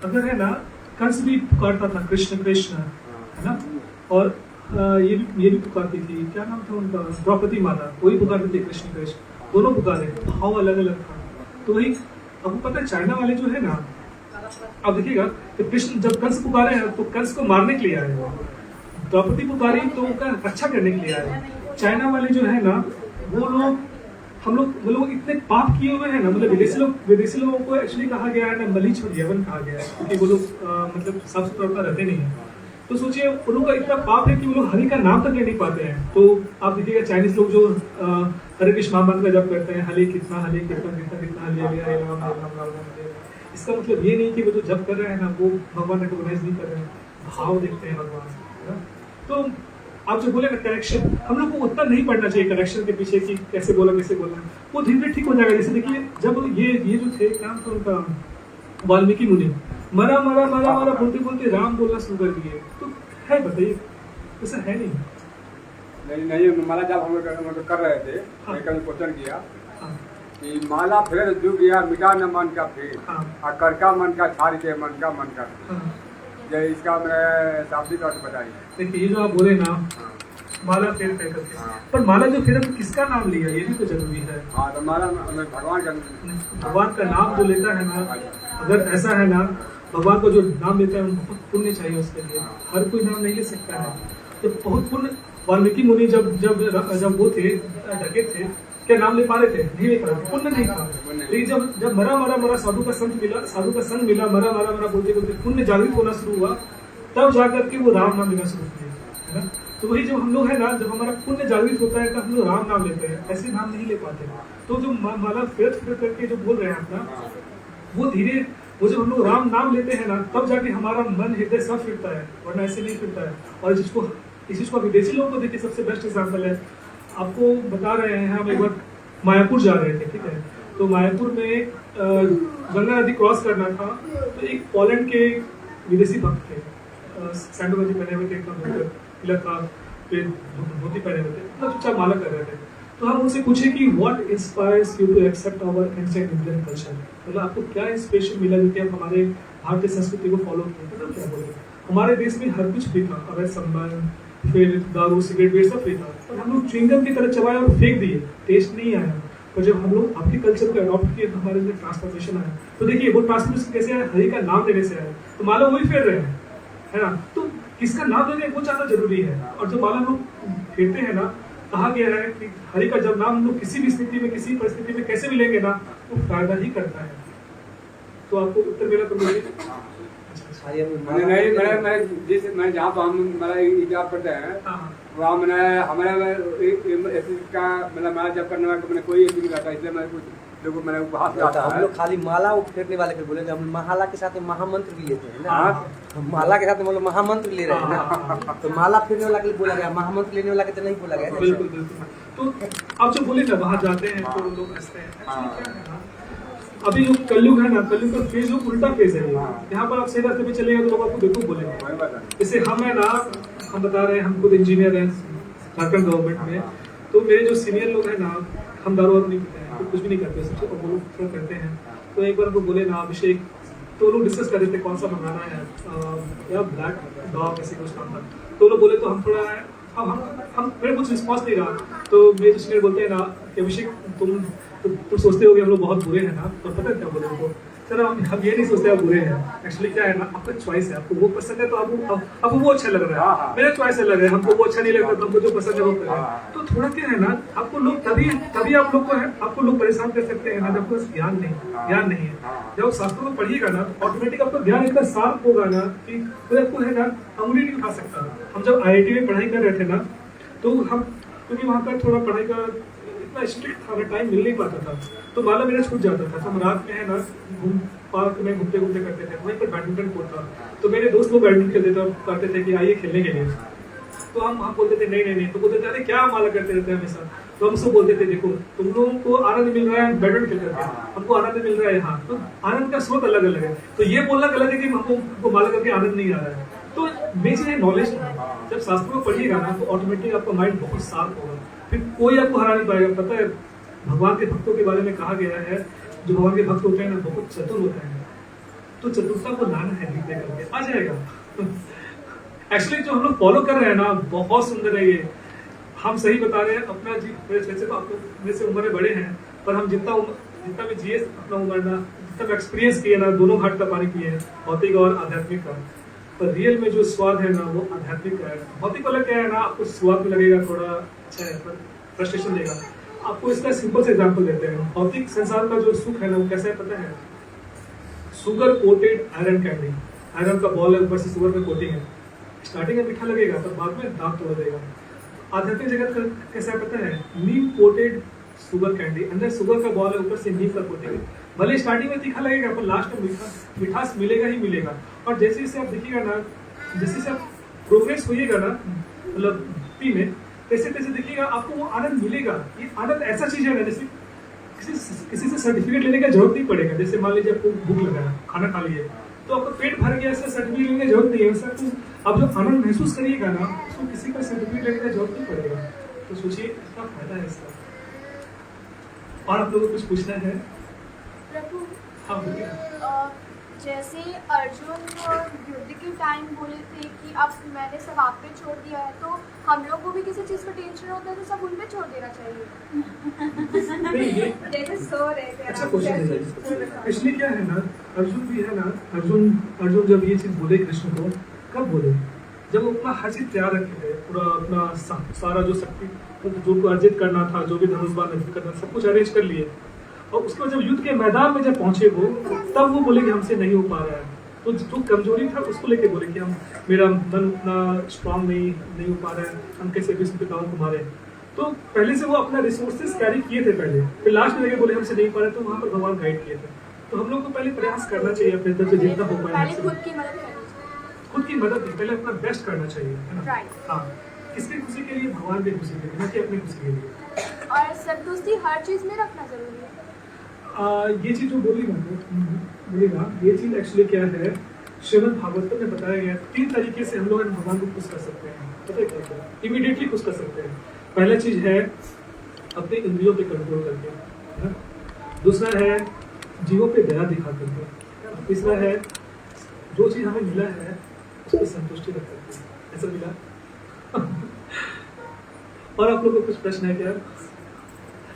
अगर है ना कंस भी पुकारता था कृष्ण कृष्ण, है ना, और ये भी पुकारती थी, क्या नाम था उनका, द्रौपदी माता, वही पुकारते थे कृष्ण कृष्ण, दोनों पुकारे, भाव अलग अलग था। तो वही आपको पता है चाइना वाले जो है ना, आप देखिएगा कि कृष्ण जब कंस पुकारे हैं तो कंस को मारने के लिए आए, द्रौपदी पुकारी तो उनका रक्षा करने के लिए आए। चाइना वाले जो है ना, वो लोग इतने पाप किए हुए हैं ना, मतलब विदेशी लोगों को एक्चुअली कहा गया है ना मलीच और यवन कहा गया है, क्योंकि वो लोग मतलब साफ सुथरा रहते नहीं है। तो सोचिए उन लोगों का इतना पाप है कि वो लोग हरि का नाम तक ले नहीं पाते हैं। तो आप देखिएगा चाइनीज लोग जो हरे कृष्ण महामंत्र का जप करते हैं, हरे कितना हरे हरे राम राम, इसका मतलब ये नहीं कि वो जो जप कर रहे हैं ना वो भगवान रिकॉग्नाइज नहीं कर रहे हैं, भाव देखते हैं भगवान, है ना। तो आप जो बोले ना कनेक्शन, हम लोग को उतना नहीं पढ़ना चाहिए कनेक्शन के पीछे कि कैसे बोला, वो धीरे धीरे ठीक हो जाएगा। जैसे देखिए जब ये जो थे क्या था उनका, वाल्मीकि मुनि, मरा बोलते राम बोलना शुरू कर दिए, तो है बताइए, ऐसा है नहीं माला जाप हम लोग कर रहे थे। हाँ। कल क्वेश्चन किया हाँ, कि माला फिर डूब गया, मिटा न मन का फिर, हाँ। कर का मन का छाड़ के मन का हाँ। ये इसका मैं शाब्दिक अर्थ बताइए। देखिए ये जो आप बोले ना माला फेर करके, पर माला जो फेरा तो किसका नाम लिया ये भी तो जरूरी है। हाँ, तो माला भगवान का नाम जो लेता है ना, अगर ऐसा है ना भगवान को जो नाम लेता है बहुत पुण्य चाहिए उसके लिए, हर कोई नाम नहीं ले सकता है। तो बहुत पुण्य, वाल्मीकि मुनि जब वो थे ढके थे, क्या नाम ले पा रहे थे? नहीं ले पा रहे थे, पुण्य नहीं था। लेकिन जब मरा साधु का संग मिला, मरा बोलते पुण्य जागृत होना शुरू हुआ, तब जाकर के वो राम नाम लेना शुरू किया, है ना। तो वही जब हम लोग है ना, जब हमारा पुण्य जागृत होता है तब हम लोग राम नाम लेते हैं, ऐसे नाम नहीं ले पाते। तो जो माला फेर करके जो बोल रहे हैं अपना, वो जब हम लोग राम नाम लेते हैं ना, तब जाके हमारा मन हृदय सब फिरता है, वरना ऐसे नहीं फिरता है। और इस चीज को विदेशी लोगों को देखिए, सबसे बेस्ट एग्जाम्पल है, आपको बता रहे हैं, हम एक बार मायापुर जा रहे थे, ठीक है। तो मायापुर में गंगा नदी क्रॉस करना था, तो एक पोलैंड के विदेशी भक्त थे, सैंडो गंजी पहने हुए थे, एकदम तिलक था, फिर धोती पहने हुए थे, मतलब चुपचाप माला कर रहे थे। तो हम उनसे पूछे कि what inspires you to accept our ancient Indian culture, मतलब आपको क्या इंस्पिरेशन मिला जो कि आप हमारे भारतीय संस्कृति को फॉलो किए। मतलब क्या बोले, हमारे देश में हर कुछ फ्री था, अवैध संबंध, फिर दारू सिगरेट ये सब फ्री था, और हम लोग च्युइंगम की तरह चबाए और फेंक दिए, टेस्ट नहीं आया। और जब हम लोग आपके कल्चर को अडॉप्ट किए तो हमारे लिए ट्रांसफॉर्मेशन आया। तो देखिए वो ट्रांसफॉर्मेशन कैसे आया, हरि का नाम देने से आया। तो माला वही फेर रहे हैं, है ना। तो किसका नाम लेना वो ज्यादा जरूरी है। और जो माला लोग फेरते हैं ना, कहा गया है कि हरि का जब नाम हम लोग किसी भी स्थिति में, किसी परिस्थिति में कैसे भी लेंगे ना, वो फायदा ही करता है। तो आपको उत्तर मिला तो बोलिए। मैं जहाँ पर हम इजाब करते हैं वहाँ मैंने हमारा का मतलब माला जब करने वाला मैंने कोई नहीं रहता, इसलिए मैं कुछ लोग मैंने उपहास तो आता हम है। लोग खाली माला फेरने वाले के बोले, हम माला के साथ में महामंत्र भी लेते हैं ना। हाँ। हम माला के साथ में हम लोग महामंत्र ले रहे हैं ना, तो माला फेरने वाला के लिए बोला गया, महामंत्र लेने वाला के तो नहीं बोला गया ना। बिल्कुल बिल्कुल। तो आप जो बोले ना वहाँ जाते हैं तो लोग हंसते हैं, एक्चुअली क्या है ना, अभी जो कलयुग है ना, कलयुग का फेज जो उल्टा फेज है, यहाँ पर आप सही रास्ते पे चलेगा तो लोग आपको बेवकूफ बोलेंगे। वही बात है। जैसे हम है ना, हम बता रहे हैं हम खुद इंजीनियर हैं झारखंड गवर्नमेंट में, तो मेरे जो सीनियर लोग हैं ना, हम दारू वारू नहीं पीते हैं, तो कुछ भी नहीं करते, सबसे वो लोग थोड़ा करते हैं। तो एक बार हमको बोले ना अभिषेक, तो लोग डिस्कस कर रहे थे कौन सा मंगाना है, या ब्लैक डॉग ऐसे कुछ काम था, तो लोग बोले तो हम थोड़ा हम मेरे कुछ रिस्पॉन्स नहीं रहा, तो मेरे सीनियर बोलते हैं ना कि अभिषेक तुम सोचते हो कि हम लोग बहुत बुरे हैं ना, तो पता है क्या बोले उनको, सर हम ये नहीं सोचते आप बुरे हैं, एक्चुअली क्या है ना, आपका चॉइस है, आपको वो पसंद है तो आपको वो अच्छा लग रहा है, मेरा चॉइस अलग है, हमको वो अच्छा नहीं लगता तो हमको जो पसंद है वो करें। तो थोड़ा क्या है ना, आपको लोग तभी आप लोग को है, आपको लोग परेशान कर सकते हैं ना, जब आपको ज्ञान नहीं है। जब आप शास्त्रों में पढ़िएगा ना, तो ऑटोमेटिक आपका ध्यान इतना शार्प होगा ना कि कोई आपको है ना अंगुली नहीं उठा सकता। हम जब IIT में पढ़ाई कर रहे थे ना, तो हम क्योंकि वहाँ पर थोड़ा पढ़ाई का इतना स्ट्रिक्ट था, टाइम मिल नहीं पाता था, तो माला मेरा छूट जाता था, तो हम रात में है ना पार्क में घूमते करते थे, वहीं पर बैडमिंटन कोर्ट था, तो मेरे दोस्त लोग बैडमिंटन खेलते करते थे कि आइए खेलने के लिए, तो हम वहाँ बोलते थे नहीं, तो बोलते थे अरे क्या माला करते रहते हैं हमेशा, तो हम सब बोलते थे देखो तुम लोगों को आनंद मिल रहा है बैडमिंटन खेल करके, हमको आनंद मिल रहा है यहाँ, तो आनंद का स्रोत अलग अलग है, तो ये बोलना गलत है कि हमको माला करके आनंद नहीं आ रहा है। तो मेन चीज है नॉलेज। जब शास्त्रों में पढ़िएगा ना, तो ऑटोमेटिक आपका माइंड बहुत शार्प होगा, फिर कोई आपको हरा नहीं पाएगा। पता है भगवान के भक्तों के बारे में कहा गया है, जो भगवान के भक्त होते हैं ना बहुत चतुर होते हैं, तो चतुरता को लाना है धीरे करके आ जाएगा। एक्चुअली जो हम लोग फॉलो कर रहे हैं ना, बहुत सुंदर है ये, हम सही बता रहे हैं। अपना वैसे तो आप लोग मेरे से उम्र में बड़े हैं, पर हम जितना भी जिए अपना उम्र ना, जितना एक्सपीरियंस किए ना, दोनों घाट का पानी पिए हैं, भौतिक और आध्यात्मिक का, पर रियल में जो स्वाद है ना वो आध्यात्मिक का है। भौतिक वाला क्या है ना, आपको स्वाद में लगेगा थोड़ा अच्छा है, पर फ्रस्ट्रेशन देगा। आपको इसका सिंपल से एग्जांपल देते हैं। भौतिक संसार का जो सुख है ना, वो कैसा है पता है, sugar coated iron candy, iron का बॉल है, ऊपर से शुगर में कोटिंग है, स्टार्टिंग में मीठा लगेगा पर बाद में दांत तोड़ देगा। आध्यात्मिक जगत का कैसा है पता है, नीम कोटेड शुगर कैंडी, अंदर शुगर का बॉल है, ऊपर से नीम का कोटिंग है, भले स्टार्टिंग में तीखा लगेगा पर लास्ट में मिठास मिलेगा ही मिलेगा। और जैसे जैसे आप देखिएगा ना, जैसे आप प्रोग्रेस होइएगा ना, मतलब भक्ति में, तैसे तैसे देखिएगा आपको वो आनंद मिलेगा। ये आनंद ऐसा चीज है ना, जैसे किसी से सर्टिफिकेट लेने का जरूरत नहीं पड़ेगा। जैसे मान लीजिए आपको भूख लगा है, खाना खा लिए तो आपका पेट भर गया, ऐसा सर्टिफिकेट लेने की जरूरत नहीं है। वैसा आप जो आनंद महसूस करिएगा ना, उसको किसी का सर्टिफिकेट लेने का जरूरत नहीं पड़ेगा। तो सोचिए इसका फायदा है इसका। और आप लोगों को कुछ पूछना है? प्रभु, हाँ बोलिए। जैसे अर्जुन युद्ध के टाइम बोले थे कि अब मैंने सब आप पे छोड़ दिया है, तो हम लोग को भी किसी चीज़ का टेंशन होता है तो सब उन पे छोड़ देना चाहिए। नहीं ये जैसे सो रहे थे अच्छा क्वेश्चन है। इसलिए क्या है ना, अर्जुन भी है ना, अर्जुन जब ये चीज बोले कृष्ण को, कब बोले, जब वो अपना हर चीज तैयार रखे थे, पूरा अपना सारा जो शक्ति जो अर्जित करना था, जो भी धनुष बाण अर्जित करना, सब कुछ अरेंज कर लिए। और उसके बाद जब युद्ध के मैदान में जब पहुंचे वो, तब वो बोले कि हमसे नहीं हो पा रहा है। तो जो कमजोरी था उसको लेके बोले कि हम, मेरा मन उतना स्ट्रांग नहीं हो पा रहा है, हम कैसे विष्णु पिताओं को मारे। तो पहले से वो अपना रिसोर्सेज कैरी किए थे पहले, फिर लास्ट में जाके बोले हमसे नहीं पा रहे, तो वहाँ पर भगवान गाइड किए थे। तो हम लोग को पहले प्रयास करना चाहिए अपने तरफ से जितना हो पाए, पहले खुद की मदद करनी चाहिए। खुद की मदद नहीं, पहले अपना बेस्ट करना चाहिए, है ना? Right. हाँ, किसकी खुशी के लिए, भगवान की खुशी के लिए, न कि अपनी खुशी के लिए। और संतुष्टि हर चीज़ में रखना जरूरी है। ये चीज जो बोलेगा, ये चीज एक्चुअली क्या है, श्रीमद् भागवत में बताया गया 3 तरीके से हम लोग भगवान को खुश कर सकते हैं। पता है क्या? इमीडिएटली खुश कर सकते हैं। पहला चीज है अपने इंद्रियों पे कंट्रोल करके, है ना? दूसरा है जीवों पे दया दिखा करके। तीसरा है जो चीज हमें मिला है उसकी संतुष्टि रख करके। ऐसा मिला। और आप लोगों को कुछ प्रश्न है क्या?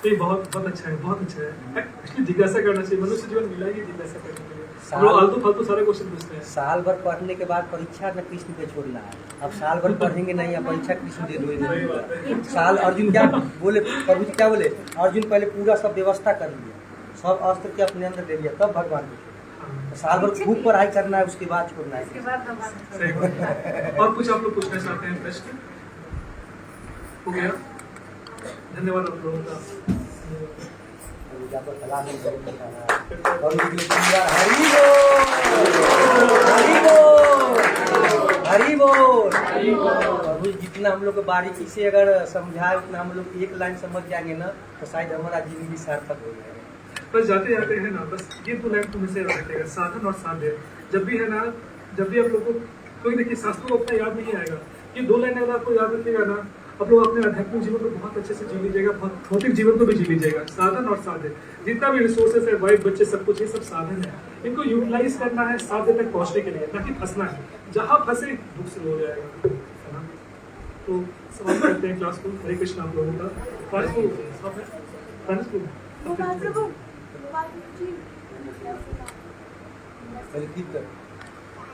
ये बहुत अच्छा है, बहुत अच्छा है। एक्चुअली जिज्ञासा करना चाहिए, मनुष्य जीवन मिला ही जिज्ञासा करने के लिए। हम लोग आलतू फालतू सारे क्वेश्चन पूछते हैं। साल भर पढ़ने के बाद परीक्षा में कृष्ण पे छोड़ना है। अब साल भर पढ़ेंगे नहीं, या परीक्षा कृष्ण दे दो। साल अर्जुन क्या बोले, प्रभु जी क्या बोले, अर्जुन पहले पूरा सब व्यवस्था कर लिया, सब अस्त्र के अपने अंदर ले लिया, तब भगवान को छोड़ा। तो साल भर खूब पढ़ाई करना है, उसके बाद छोड़ना है। सही बात है। और कुछ आप लोग पूछना चाहते हैं प्रश्न? हो गया? धन्यवाद आप लोगों का। पूजा पर कला नहीं करना और हरि बोल हरि बोल हरि बोल। प्रभु जितना हम लोग को बारीकी से अगर समझाए उतना हम लोग एक लाइन समझ जाएंगे ना तो शायद हमारा जिंदगी सार्थक हो जाएगा। बस जाते जाते है ना, बस ये 2 लाइन तुम इसे रखेगा, साधन और साध्य। जब भी है ना, जब भी आप लोग को कोई देखिए शास्त्रों को अपना याद नहीं आएगा, ये 2 लाइन अगर आपको याद रखिएगा ना, आप लोग अपने आध्यात्मिक जीवन को बहुत अच्छे से जी लीजिएगा, बहुत भौतिक जीवन को भी जी लीजिएगा। साधन और साध्य, जितना भी रिसोर्सेस है, वाइफ बच्चे सब कुछ, ये सब साधन है, इनको यूटिलाइज करना है साध्य तक पहुंचने के लिए, ताकि फंसना है, जहां फंसे दुख से हो जाएगा, है ना। तो समाप्त करते हैं क्लास को। हरे कृष्ण आप लोगों का क्लास को गोपाल प्रभु, गोपाल जी पहले ठीक कर